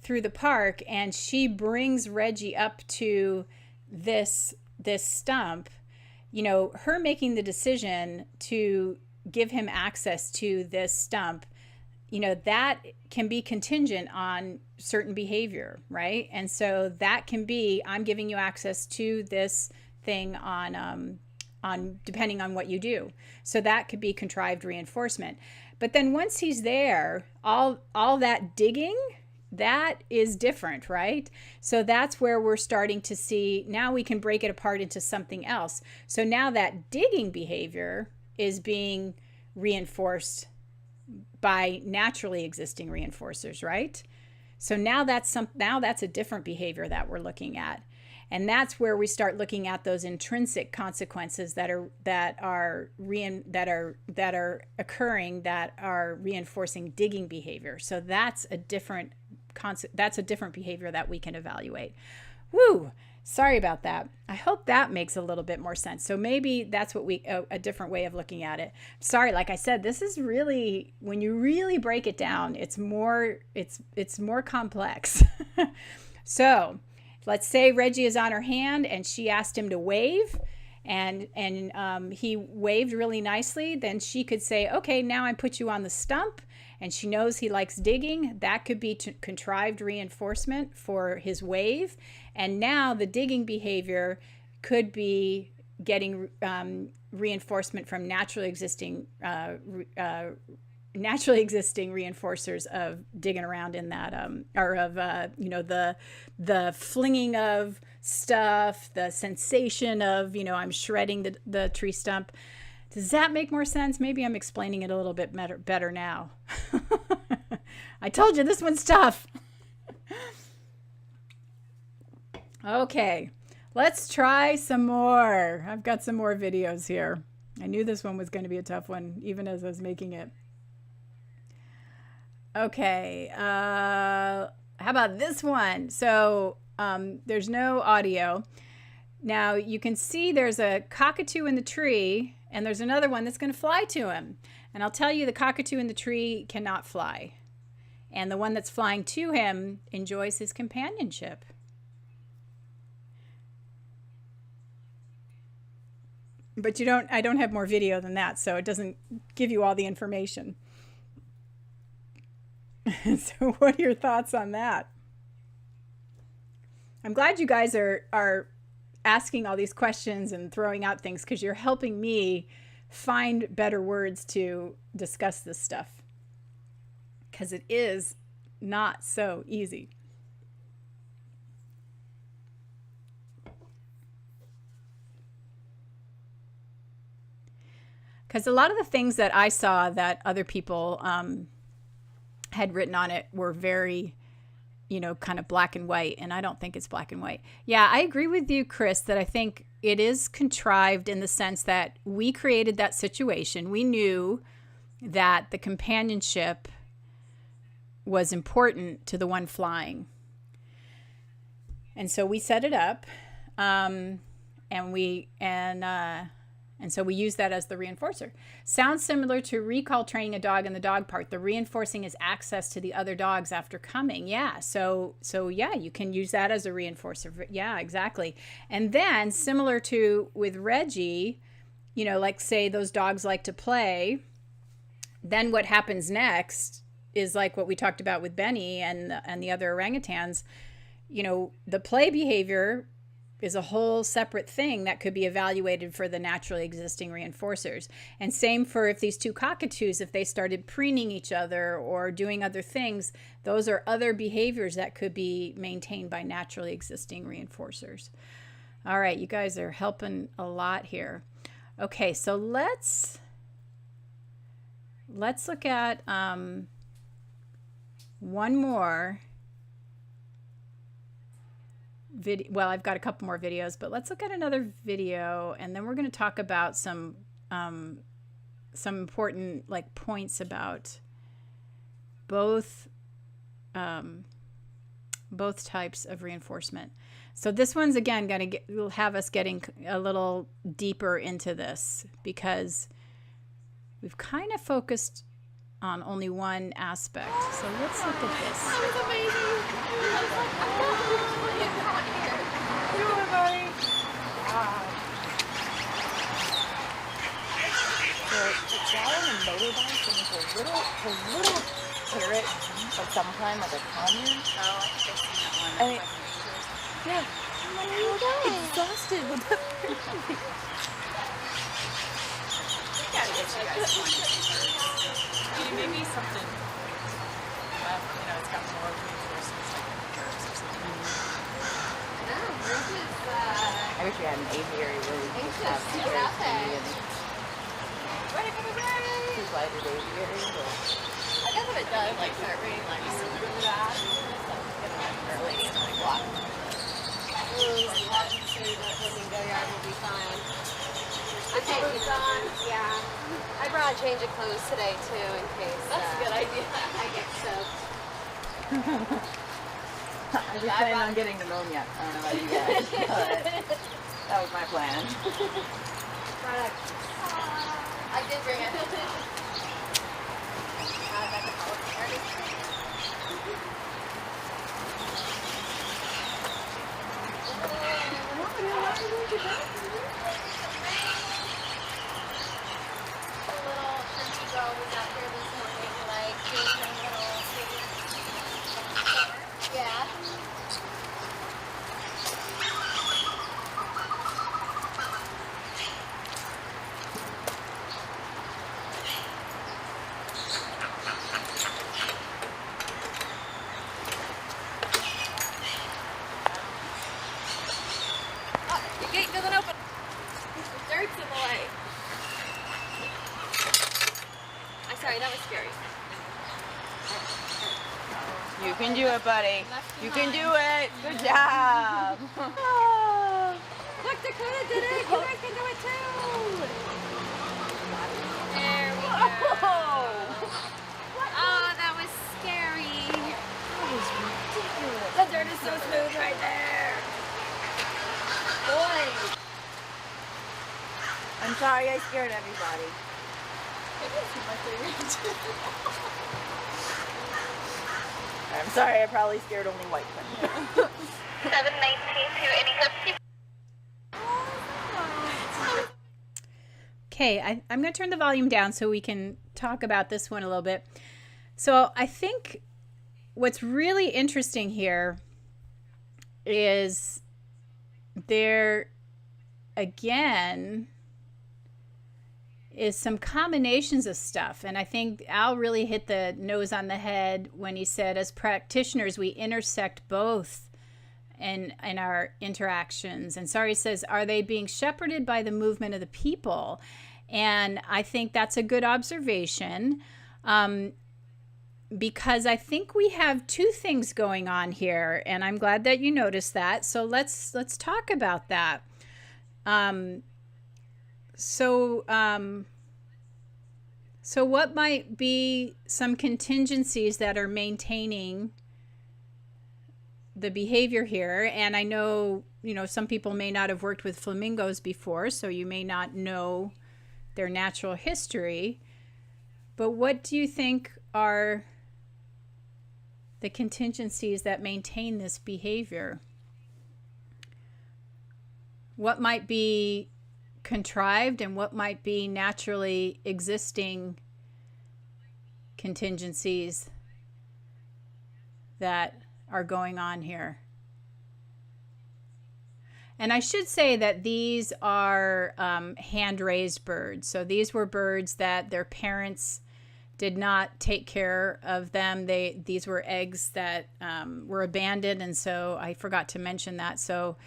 the park and she brings Reggie up to this stump, her making the decision to give him access to this stump, that can be contingent on certain behavior, right? And so that can be, I'm giving you access to this thing on depending on what you do. So that could be contrived reinforcement. But then once he's there, all that digging, that is different, right? So that's where we're starting to see, now we can break it apart into something else. So now that digging behavior is being reinforced by naturally existing reinforcers, right? So now that's a different behavior that we're looking at. And that's where we start looking at those intrinsic consequences that are occurring, that are reinforcing digging behavior. So that's a different behavior that we can evaluate. Woo! Sorry about that. I hope that makes a little bit more sense. So maybe that's what a different way of looking at it. Sorry, like I said, this is really, when you really break it down, it's more complex. So let's say Reggie is on her hand and she asked him to wave, and he waved really nicely. Then she could say, okay, now I put you on the stump, and she knows he likes digging. That could be contrived reinforcement for his wave. And now the digging behavior could be getting reinforcement from naturally existing reinforcers of digging around in that, the flinging of stuff, the sensation of, I'm shredding the tree stump. Does that make more sense? Maybe I'm explaining it a little bit better now. I told you this one's tough. Okay, let's try some more. I've got some more videos here. I knew this one was going to be a tough one, even as I was making it. Okay, how about this one? So there's no audio. Now you can see there's a cockatoo in the tree, and there's another one that's going to fly to him. And I'll tell you, the cockatoo in the tree cannot fly. And the one that's flying to him enjoys his companionship. But I don't have more video than that, so it doesn't give you all the information. So what are your thoughts on that? I'm glad you guys are asking all these questions and throwing out things, because you're helping me find better words to discuss this stuff, because it is not so easy. Because a lot of the things that I saw that other people had written on it were very, kind of black and white, and I don't think it's black and white. Yeah, I agree with you, Chris, that I think it is contrived in the sense that we created that situation. We knew that the companionship was important to the one flying. And so we set it up, and so we use that as the reinforcer. Sounds similar to recall training a dog in the dog park. The reinforcing is access to the other dogs after coming. Yeah. So yeah, you can use that as a reinforcer. Yeah, exactly. And then similar to with Reggie, like say those dogs like to play. Then what happens next is like what we talked about with Benny and the other orangutans. The play behavior is a whole separate thing that could be evaluated for the naturally existing reinforcers. And same for if these two cockatoos, if they started preening each other or doing other things, those are other behaviors that could be maintained by naturally existing reinforcers. All right, you guys are helping a lot here. Okay, so let's look at one more video. Well, I've got a couple more videos, but let's look at another video, and then we're going to talk about some important points about both types of reinforcement. So this one's again will have us getting a little deeper into this, because we've kind of focused on only one aspect. So let's look at this. That was amazing. The guy on the motorbike, and there's a little parrot of some kind, like a commune. Oh, I think I've seen that one. I mean, yeah. I'm exhausted with the Gotta get you guys one. Maybe something. It's got more reinforcements like birds or something. I wish we had an aviary where we could have It's out there. birds. Ready for the race! His lighter aviary. I guess if it does like start raining like super bad, it's gonna run early and like walk. Flamingo yard will be fine. Okay, yeah. I brought a change of clothes today too in case. That's a good idea. I get soaked. I was planning on getting pneumonia. I don't know about you guys, but that was my plan. I did bring it. Yeah. The gate doesn't open. The dirt's in the way. I'm sorry, that was scary. You can do it, buddy. You can do it. Good job. Look, Dakota did it. You guys can do it too. There we go. Oh, that was scary. That was ridiculous. The dirt is so smooth right there. Boy. I'm sorry I scared everybody. I'm sorry, I probably scared only white women. 719 to any Okay, I'm going to turn the volume down so we can talk about this one a little bit. So I think what's really interesting here is there, again, is some combinations of stuff. And I think Al really hit the nose on the head when he said, as practitioners, we intersect both in our interactions. And Sari says, are they being shepherded by the movement of the people? And I think that's a good observation, because I think we have two things going on here, and I'm glad that you noticed that. So let's talk about that. So what might be some contingencies that are maintaining the behavior here? And I know, some people may not have worked with flamingos before, so you may not know their natural history. But what do you think are the contingencies that maintain this behavior? What might be contrived and what might be naturally existing contingencies that are going on here? And I should say that these are hand-raised birds. So these were birds that their parents did not take care of them. These were eggs that were abandoned, and so I forgot to mention that. So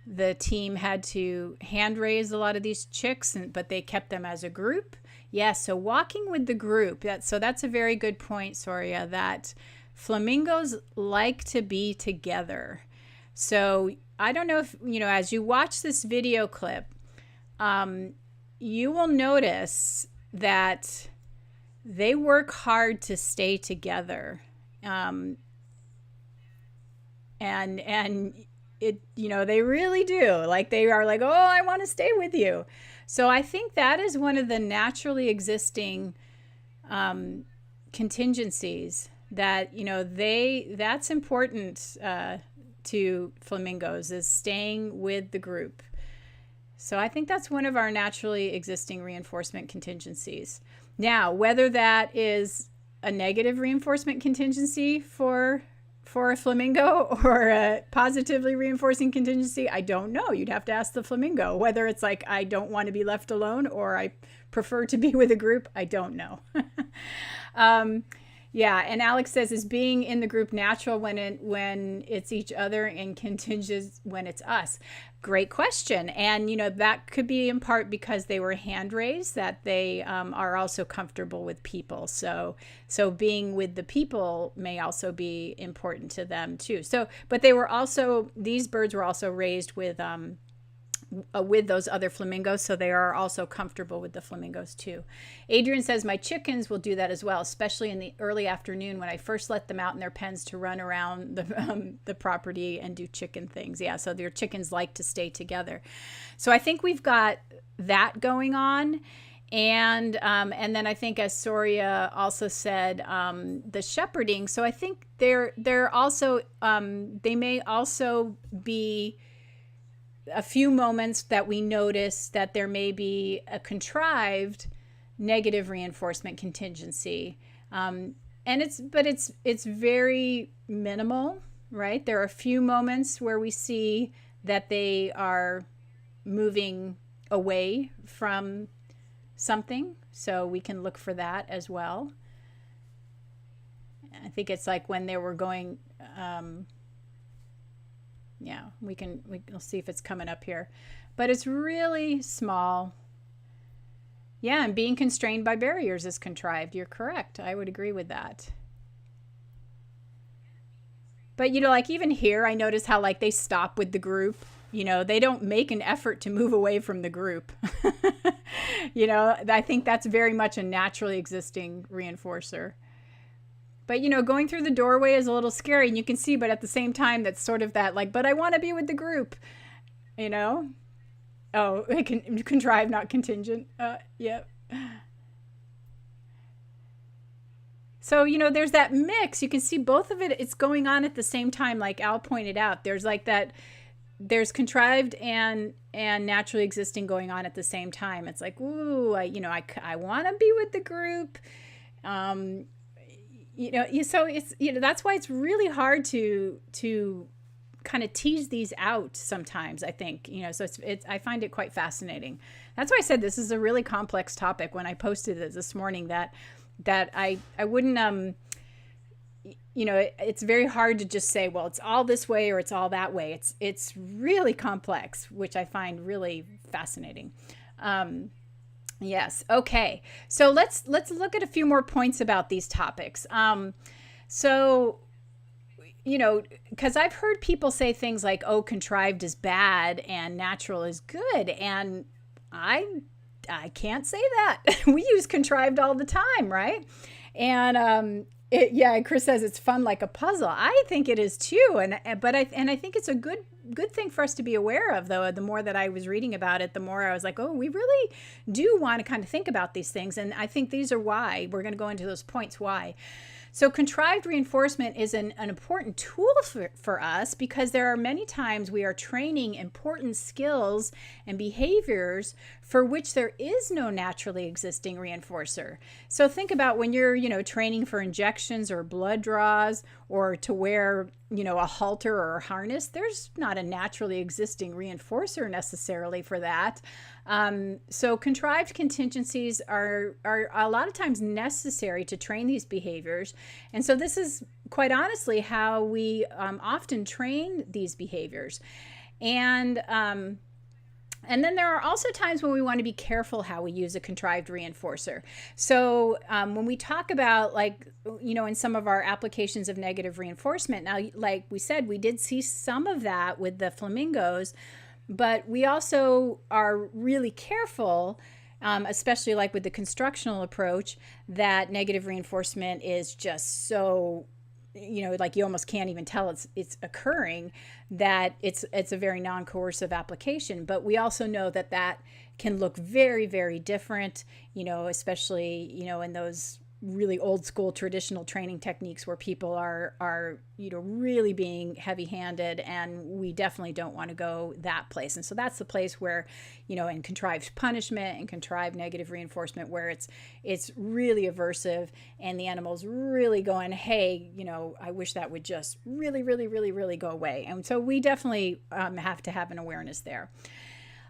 the team had to hand raise a lot of these chicks, but they kept them as a group. Yes, so walking with the group. That's a very good point, Soria, that flamingos like to be together. So I don't know if, as you watch this video clip, you will notice that they work hard to stay together. And it, they really do. Like, they are like, oh, I want to stay with you. So I think that is one of the naturally existing contingencies that, that's important to flamingos, is staying with the group. So I think that's one of our naturally existing reinforcement contingencies. Now, whether that is a negative reinforcement contingency for a flamingo or a positively reinforcing contingency, I don't know. You'd have to ask the flamingo. Whether it's like, I don't want to be left alone, or I prefer to be with a group, I don't know. Yeah, and Alex says, is being in the group natural when it's each other and contingent when it's us? Great question. And, that could be in part because they were hand raised, that they are also comfortable with people. So being with the people may also be important to them too. But these birds were also raised with those other flamingos, so they are also comfortable with the flamingos too. Adrian says, my chickens will do that as well, especially in the early afternoon when I first let them out in their pens to run around the property and do chicken things. Yeah, so their chickens like to stay together. So I think we've got that going on. And then I think, as Soria also said, the shepherding. So I think they're also they may also be a few moments that we notice that there may be a contrived negative reinforcement contingency. And it's very minimal, right? There are a few moments where we see that they are moving away from something. So we can look for that as well. I think it's like when they were going, yeah, we'll see if it's coming up here, but it's really small. Yeah, and being constrained by barriers is contrived. You're correct. I would agree with that. But, like even here, I notice how like they stop with the group. They don't make an effort to move away from the group. I think that's very much a naturally existing reinforcer. But, going through the doorway is a little scary, and you can see, but at the same time, that's sort of that, like, but I want to be with the group, Oh, it can contrive, not contingent. Yep. So, there's that mix. You can see both of it. It's going on at the same time, like Al pointed out. There's like that, there's contrived and naturally existing going on at the same time. It's like, ooh, I want to be with the group. So it's, that's why it's really hard to kind of tease these out sometimes, I think, so I find it quite fascinating. That's why I said this is a really complex topic when I posted it this morning, that I wouldn't, it's very hard to just say, well, it's all this way or it's all that way. It's really complex, which I find really fascinating. Yes. Okay. So let's look at a few more points about these topics. Because I've heard people say things like, oh, contrived is bad and natural is good. And I can't say that. We use contrived all the time, right? And Chris says it's fun like a puzzle. I think it is too. And I think it's a good thing for us to be aware of, though. The more that I was reading about it, the more I was like, oh, we really do want to kind of think about these things. And I think these are why. We're going to go into those points why. So contrived reinforcement is an important tool for us, because there are many times we are training important skills and behaviors for which there is no naturally existing reinforcer. So think about when you're, training for injections or blood draws, or to wear, a halter or a harness. There's not a naturally existing reinforcer necessarily for that. So contrived contingencies are a lot of times necessary to train these behaviors. And so this is quite honestly how we often train these behaviors. And then there are also times when we want to be careful how we use a contrived reinforcer. So when we talk about, in some of our applications of negative reinforcement, now, like we said, we did see some of that with the flamingos, but we also are really careful, especially like with the constructional approach, that negative reinforcement is just so, like you almost can't even tell it's occurring, that it's a very non-coercive application. But we also know that can look very, very different, especially, in those really old school traditional training techniques where people are really being heavy-handed, and we definitely don't want to go that place. And so that's the place where, in contrived punishment and contrived negative reinforcement, where it's really aversive and the animal's really going, hey, I wish that would just really, really, really, really go away. And so we definitely have to have an awareness there.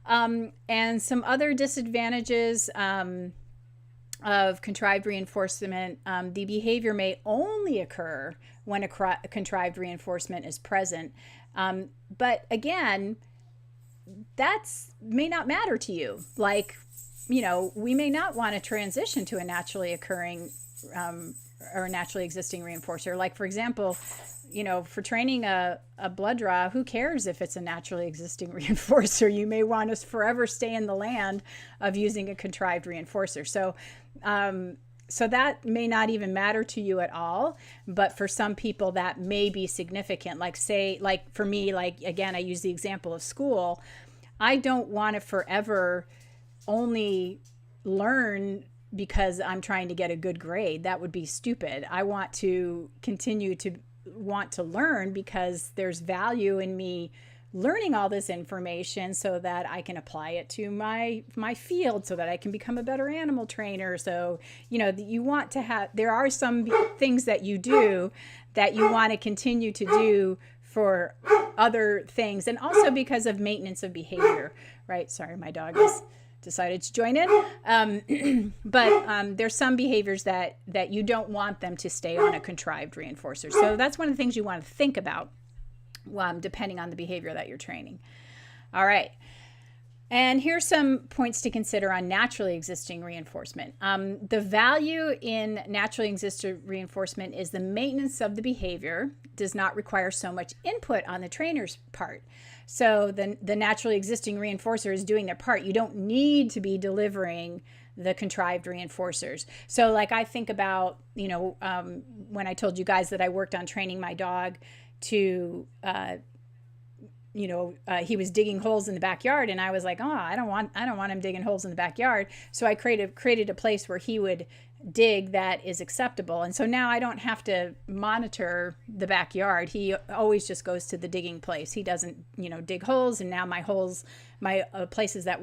And some other disadvantages, of contrived reinforcement, the behavior may only occur when a contrived reinforcement is present. But again, that's may not matter to you. Like, you know, we may not want to transition to a naturally occurring or a naturally existing reinforcer. Like, for example, you know, for training a blood draw, who cares if it's a naturally existing reinforcer? You may want to forever stay in the land of using a contrived reinforcer. So, so that may not even matter to you at all, but for some people that may be significant. Like, say, like for me, like, again, I use the example of school. I don't want to forever only learn because I'm trying to get a good grade. That would be stupid. I want to continue to want to learn because there's value in me learning all this information so that I can apply it to my field, so that I can become a better animal trainer. So, you know, you want to have, there are some things that you do that you want to continue to do for other things, and also because of maintenance of behavior, right? Sorry, my dog has decided to join in. But there's some behaviors that you don't want them to stay on a contrived reinforcer. So that's one of the things you want to think about depending on the behavior that you're training. All right. And here's some points to consider on naturally existing reinforcement. The value in naturally existing reinforcement is the maintenance of the behavior does not require so much input on the trainer's part. So the naturally existing reinforcer is doing their part. You don't need to be delivering the contrived reinforcers. So like I think about, you know, when I told you guys that I worked on training my dog to, he was digging holes in the backyard, and I was like, oh, I don't want him digging holes in the backyard. So I created a place where he would dig that is acceptable. And so now I don't have to monitor the backyard. He always just goes to the digging place. He doesn't, you know, dig holes. And now my holes, my places that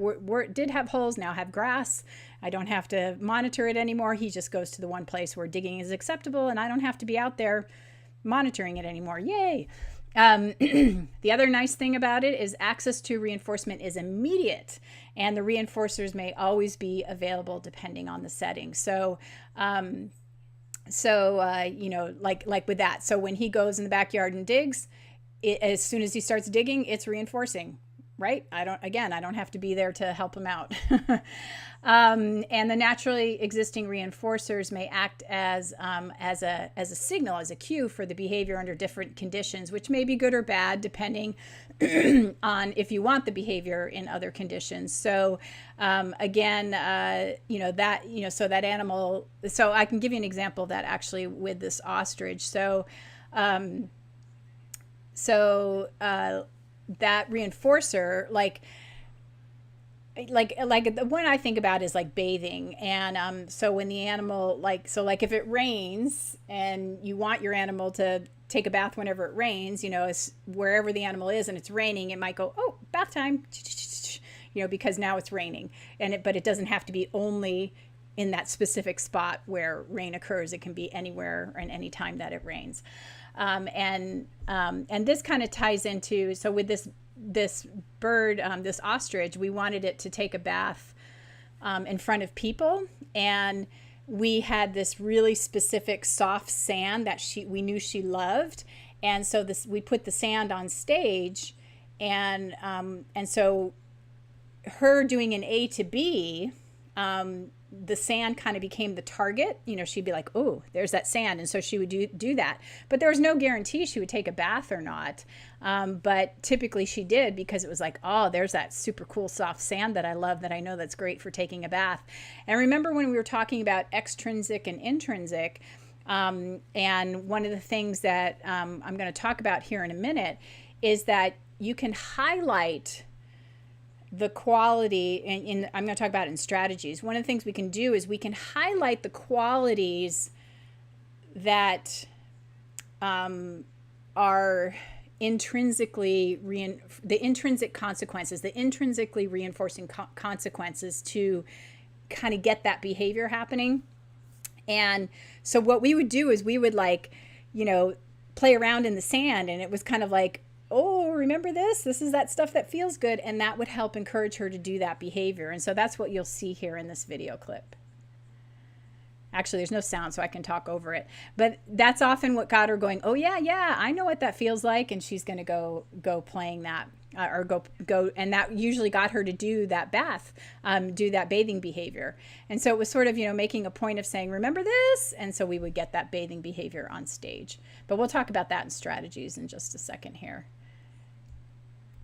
did have holes now have grass. I don't have to monitor it anymore. He just goes to the one place where digging is acceptable, and I don't have to be out there monitoring it anymore. Yay. The other nice thing about it is access to reinforcement is immediate, and the reinforcers may always be available depending on the setting. So, like with that. So when he goes in the backyard and digs, as soon as he starts digging, it's reinforcing, right? I don't have to be there to help him out. And the naturally existing reinforcers may act as a signal, as a cue for the behavior under different conditions, which may be good or bad depending on if you want the behavior in other conditions. So so that animal. So I can give you an example of that actually with this ostrich. So that reinforcer, like the one I think about is like bathing. And so when the animal, like if it rains and you want your animal to take a bath whenever it rains, you know, it's wherever the animal is and it's raining, it might go, oh, bath time, you know, because now it's raining. But it doesn't have to be only in that specific spot where rain occurs. It can be anywhere and any time that it rains. And this kind of ties into, so with this bird, this ostrich, we wanted it to take a bath in front of people, and we had this really specific soft sand that we knew she loved, and so we put the sand on stage, and so her doing an A to B, the sand kind of became the target. You know, she'd be like, oh, there's that sand. And so she would do that. But there was no guarantee she would take a bath or not. But typically she did, because it was like, oh, there's that super cool soft sand that I love, that I know that's great for taking a bath. And remember when we were talking about extrinsic and intrinsic, and one of the things that I'm going to talk about here in a minute is that you can highlight the quality, and I'm going to talk about it in strategies. One of the things we can do is we can highlight the qualities that are intrinsically the intrinsic consequences, the intrinsically reinforcing consequences to kind of get that behavior happening. And so what we would do is we would play around in the sand, and it was kind of like, oh, remember this? This is that stuff that feels good. And that would help encourage her to do that behavior. And so that's what you'll see here in this video clip. Actually, there's no sound, so I can talk over it. But that's often what got her going, oh, yeah, I know what that feels like. And she's going to go playing that. Or go, and that usually got her to do that do that bathing behavior. And so it was sort of, making a point of saying, remember this? And so we would get that bathing behavior on stage. But we'll talk about that in strategies in just a second here.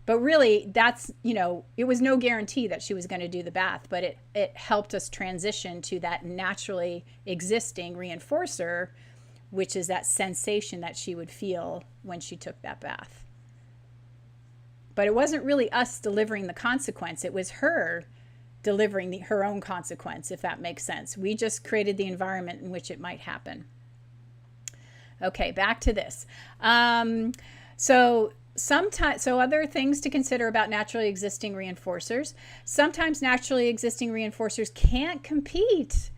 But really, that's, it was no guarantee that she was going to do the bath, but it helped us transition to that naturally existing reinforcer, which is that sensation that she would feel when she took that bath. But it wasn't really us delivering the consequence. It was her delivering her own consequence, if that makes sense. We just created the environment in which it might happen. Okay, back to this. So other things to consider about naturally existing reinforcers. Sometimes naturally existing reinforcers can't compete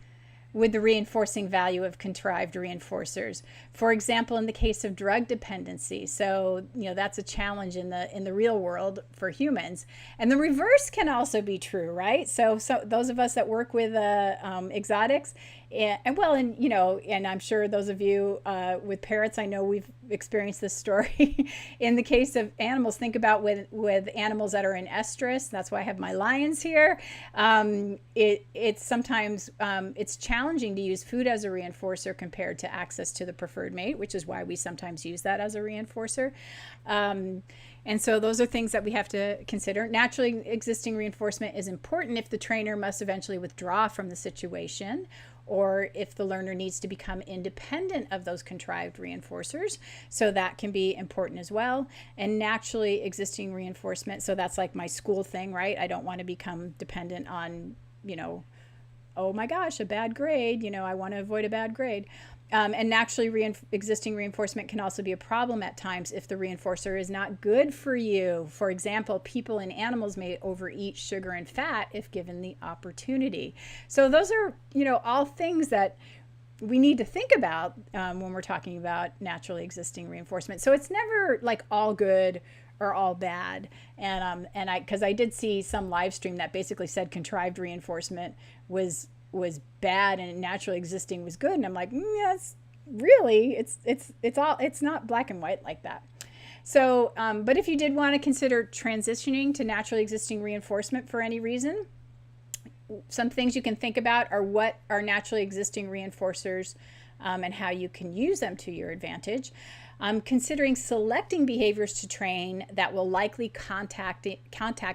with the reinforcing value of contrived reinforcers. For example, in the case of drug dependency. So, that's a challenge in the real world for humans. And the reverse can also be true, right? So those of us that work with exotics, and I'm sure those of you with parrots, I know we've experienced this story. In the case of animals, think about with animals that are in estrus. That's why I have my lions here. It's sometimes it's challenging to use food as a reinforcer compared to access to the preferred mate, which is why we sometimes use that as a reinforcer. And so those are things that we have to consider. Naturally existing reinforcement is important if the trainer must eventually withdraw from the situation, or if the learner needs to become independent of those contrived reinforcers. So that can be important as well. And naturally existing reinforcement, so that's like my school thing, right? I don't want to become dependent on, oh my gosh, a bad grade, I want to avoid a bad grade. And naturally existing reinforcement can also be a problem at times if the reinforcer is not good for you. For example, people and animals may overeat sugar and fat if given the opportunity. So those are, all things that we need to think about when we're talking about naturally existing reinforcement. So it's never like all good or all bad. And because I did see some live stream that basically said contrived reinforcement was bad and naturally existing was good, and I'm like, yes, really, it's not black and white like that. So but if you did want to consider transitioning to naturally existing reinforcement for any reason, some things you can think about are what are naturally existing reinforcers and how you can use them to your advantage. Considering selecting behaviors to train that will likely contact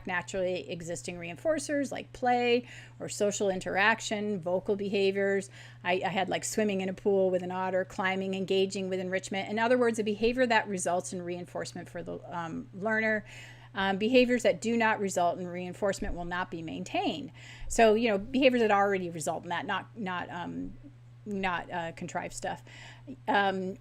naturally existing reinforcers like play or social interaction, vocal behaviors. I had like swimming in a pool with an otter, climbing, engaging with enrichment. In other words, a behavior that results in reinforcement for the learner. Behaviors that do not result in reinforcement will not be maintained. So, behaviors that already result in that, not contrived stuff.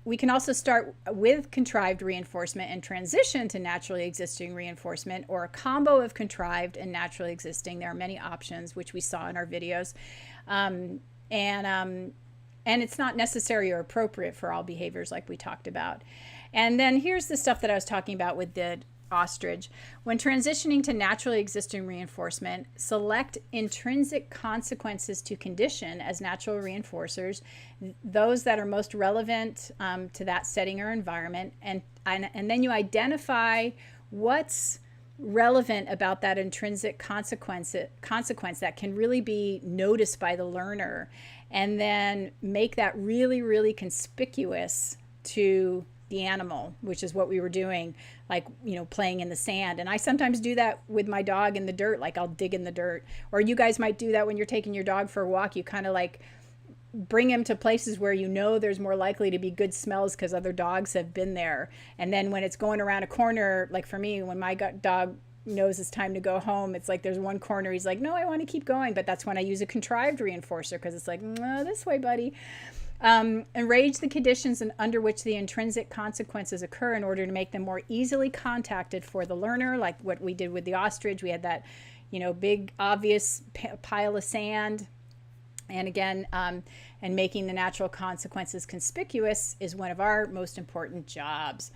We can also start with contrived reinforcement and transition to naturally existing reinforcement, or a combo of contrived and naturally existing. There are many options, which we saw in our videos. And it's not necessary or appropriate for all behaviors like we talked about. And then here's the stuff that I was talking about with the ostrich. When transitioning to naturally existing reinforcement, select intrinsic consequences to condition as natural reinforcers, those that are most relevant to that setting or environment, and then you identify what's relevant about that intrinsic consequence that can really be noticed by the learner, and then make that really, really conspicuous to the animal, which is what we were doing, like, playing in the sand. And I sometimes do that with my dog in the dirt, like I'll dig in the dirt. Or you guys might do that when you're taking your dog for a walk. You kind of like bring him to places where there's more likely to be good smells because other dogs have been there. And then when it's going around a corner, like for me, when my dog knows it's time to go home, it's like there's one corner he's like, no, I want to keep going. But that's when I use a contrived reinforcer, because it's like, no, this way, buddy. Arrange the conditions under which the intrinsic consequences occur in order to make them more easily contacted for the learner, like what we did with the ostrich. We had that, big obvious pile of sand. And again, and making the natural consequences conspicuous is one of our most important jobs.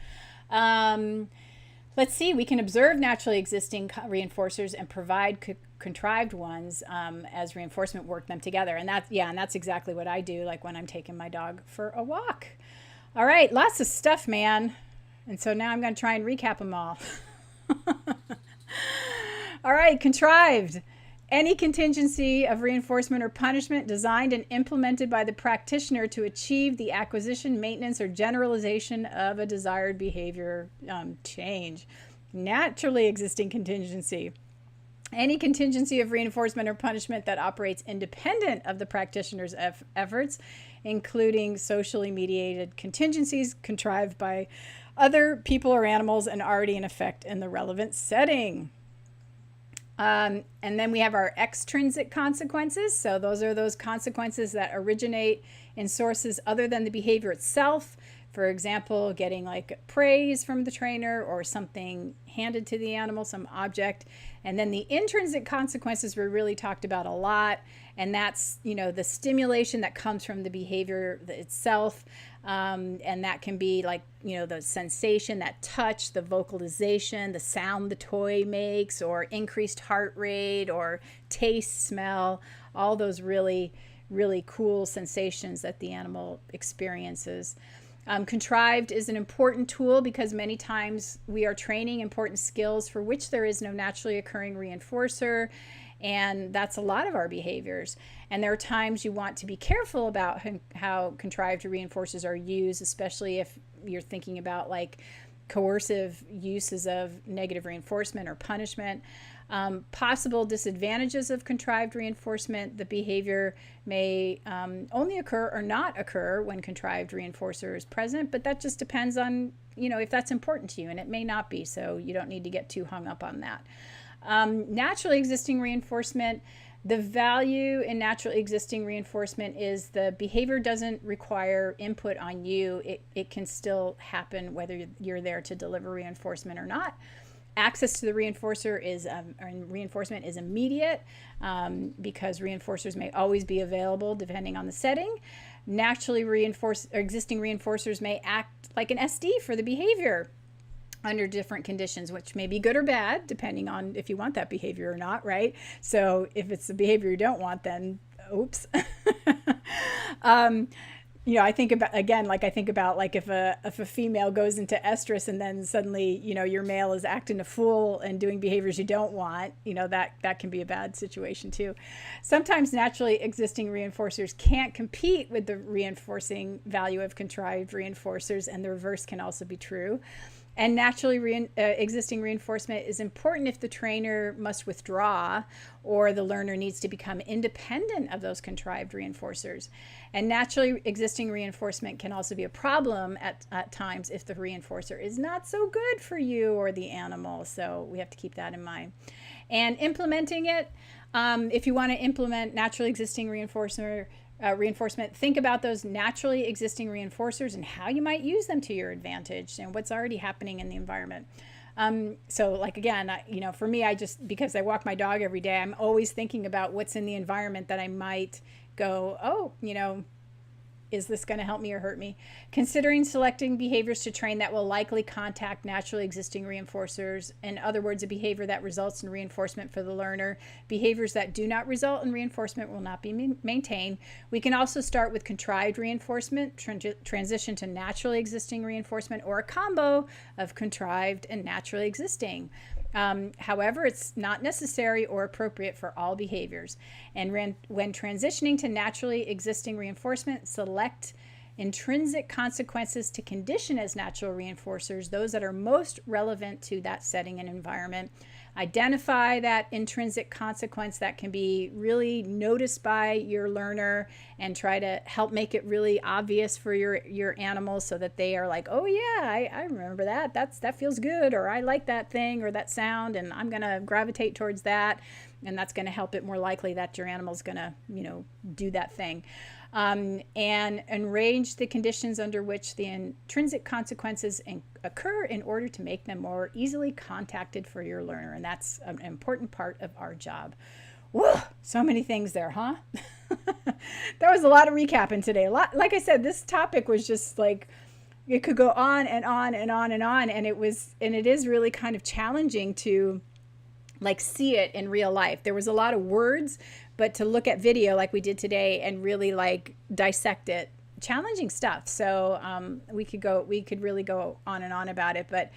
Let's see, we can observe naturally existing reinforcers and provide contrived ones as reinforcement, work them together. And that's exactly what I do, like when I'm taking my dog for a walk. All right, lots of stuff, man. And so now I'm going to try and recap them all. All right, contrived. Any contingency of reinforcement or punishment designed and implemented by the practitioner to achieve the acquisition, maintenance, or generalization of a desired behavior change. Naturally existing contingency. Any contingency of reinforcement or punishment that operates independent of the practitioner's efforts, including socially mediated contingencies contrived by other people or animals and already in effect in the relevant setting. And then we have our extrinsic consequences. So those are those consequences that originate in sources other than the behavior itself. For example, getting like praise from the trainer or something handed to the animal, some object. And then the intrinsic consequences were really talked about a lot. And that's, the stimulation that comes from the behavior itself. And that can be like, the sensation, that touch, the vocalization, the sound the toy makes, or increased heart rate, or taste, smell, all those really, really cool sensations that the animal experiences. Contrived is an important tool because many times we are training important skills for which there is no naturally occurring reinforcer. And that's a lot of our behaviors. And there are times you want to be careful about how contrived reinforcers are used, especially if you're thinking about like coercive uses of negative reinforcement or punishment. Possible disadvantages of contrived reinforcement: the behavior may only occur or not occur when contrived reinforcer is present, but that just depends on, if that's important to you, and it may not be, so you don't need to get too hung up on that. Naturally existing reinforcement. The value in naturally existing reinforcement is the behavior doesn't require input on you. It can still happen whether you're there to deliver reinforcement or not. Access to the reinforcer is reinforcement is immediate because reinforcers may always be available depending on the setting. Naturally existing reinforcers may act like an SD for the behavior under different conditions, which may be good or bad, depending on if you want that behavior or not, right? So if it's the behavior you don't want, then oops. I think about if a female goes into estrus and then suddenly, your male is acting a fool and doing behaviors you don't want, that can be a bad situation too. Sometimes naturally existing reinforcers can't compete with the reinforcing value of contrived reinforcers, and the reverse can also be true. And naturally existing reinforcement is important if the trainer must withdraw or the learner needs to become independent of those contrived reinforcers. And naturally existing reinforcement can also be a problem at times if the reinforcer is not so good for you or the animal. So we have to keep that in mind. And implementing it, if you want to implement naturally existing reinforcement, think about those naturally existing reinforcers and how you might use them to your advantage and what's already happening in the environment. So like, again, for me, because I walk my dog every day, I'm always thinking about what's in the environment that I might go, oh, is this going to help me or hurt me? Considering selecting behaviors to train that will likely contact naturally existing reinforcers. In other words, a behavior that results in reinforcement for the learner. Behaviors that do not result in reinforcement will not be maintained. We can also start with contrived reinforcement, transition to naturally existing reinforcement, or a combo of contrived and naturally existing. However, it's not necessary or appropriate for all behaviors. And when transitioning to naturally existing reinforcement, select intrinsic consequences to condition as natural reinforcers, those that are most relevant to that setting and environment. Identify that intrinsic consequence that can be really noticed by your learner and try to help make it really obvious for your animals so that they are like, oh yeah, I remember that. That feels good, or I like that thing or that sound, and I'm going to gravitate towards that. And that's going to help it more likely that your animal's going to, do that thing. And arrange the conditions under which the intrinsic consequences occur in order to make them more easily contacted for your learner. And that's an important part of our job. Whoa, so many things there, huh? There was a lot of recapping today. Like I said, this topic was just like, it could go on and on and on and on. And it is really kind of challenging to like see it in real life. There was a lot of words, but to look at video like we did today and really like dissect it, challenging stuff. So we could really go on and on about it, but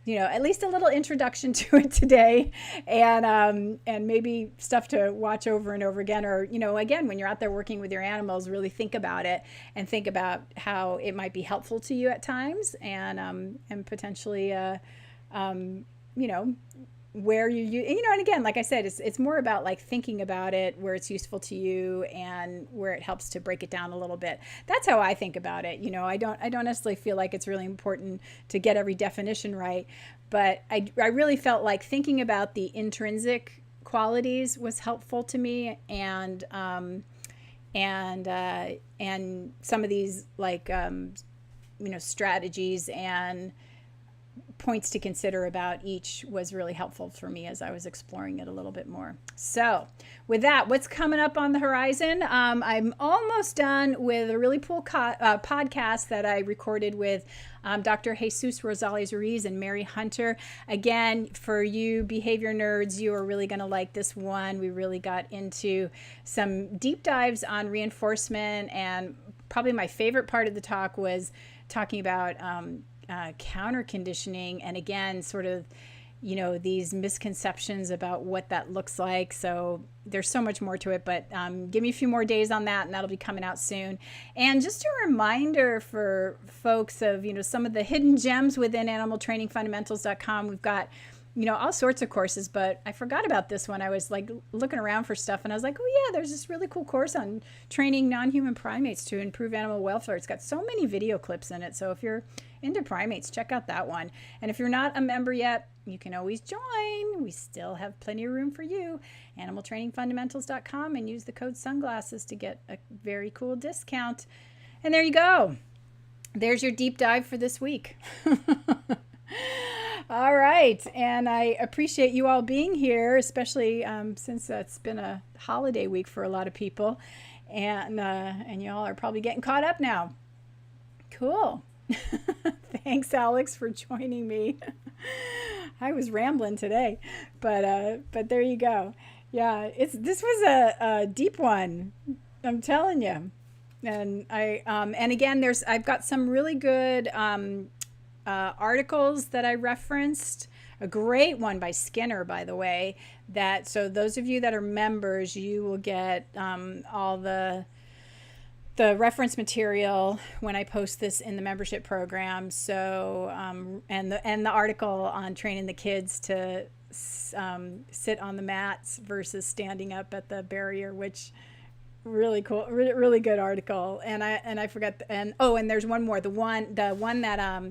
at least a little introduction to it today, and maybe stuff to watch over and over again, or again, when you're out there working with your animals, really think about it and think about how it might be helpful to you at times, and potentially where you and again, like I said, it's more about like thinking about it, where it's useful to you and where it helps to break it down a little bit. That's how I think about it. I don't necessarily feel like it's really important to get every definition right, but I really felt like thinking about the intrinsic qualities was helpful to me, and some of these like strategies and points to consider about each was really helpful for me as I was exploring it a little bit more. So with that, what's coming up on the horizon? I'm almost done with a really cool podcast that I recorded with Dr. Jesus Rosales Ruiz and Mary Hunter. Again, for you behavior nerds, you are really going to like this one. We really got into some deep dives on reinforcement, and probably my favorite part of the talk was talking about counter conditioning, and again, sort of these misconceptions about what that looks like. So there's so much more to it, but give me a few more days on that, and that'll be coming out soon. And just a reminder for folks of some of the hidden gems within animaltrainingfundamentals.com. We've got all sorts of courses, but I forgot about this one. I was like looking around for stuff, and I was like, oh yeah, there's this really cool course on training non-human primates to improve animal welfare. It's got so many video clips in it. So if you're into primates, check out that one. And if you're not a member yet, you can always join. We still have plenty of room for you. Animaltrainingfundamentals.com, and use the code sunglasses to get a very cool discount. And there you go. There's your deep dive for this week. All right, and I appreciate you all being here, especially since it's been a holiday week for a lot of people, and y'all are probably getting caught up now. Cool. Thanks, Alex, for joining me. I was rambling today, but there you go. Yeah, this was a deep one, I'm telling you, and and again, I've got some really good articles that I referenced. A great one by Skinner, by the way, so those of you that are members, you will get all the reference material when I post this in the membership program. So and the article on training the kids to sit on the mats versus standing up at the barrier, which really cool, really good article. And I forgot and there's one more, the one that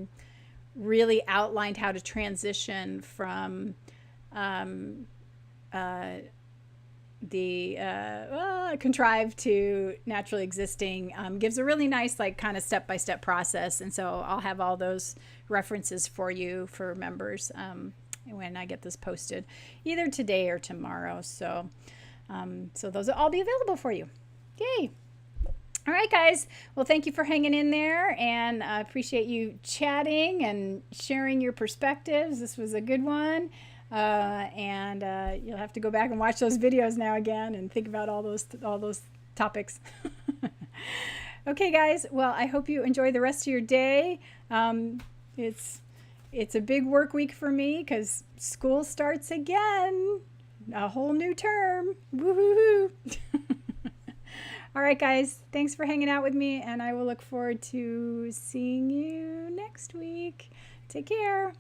really outlined how to transition from contrived to naturally existing. Gives a really nice kind of step-by-step process, and so I'll have all those references for you for members when I get this posted either today or tomorrow. So those will all be available for you. Yay. All right, guys. Well, thank you for hanging in there, and I appreciate you chatting and sharing your perspectives. This was a good one. And you'll have to go back and watch those videos now again and think about all those topics. Okay, guys. Well, I hope you enjoy the rest of your day. It's a big work week for me because school starts again. A whole new term. Woo-hoo-hoo. All right, guys. Thanks for hanging out with me, and I will look forward to seeing you next week. Take care.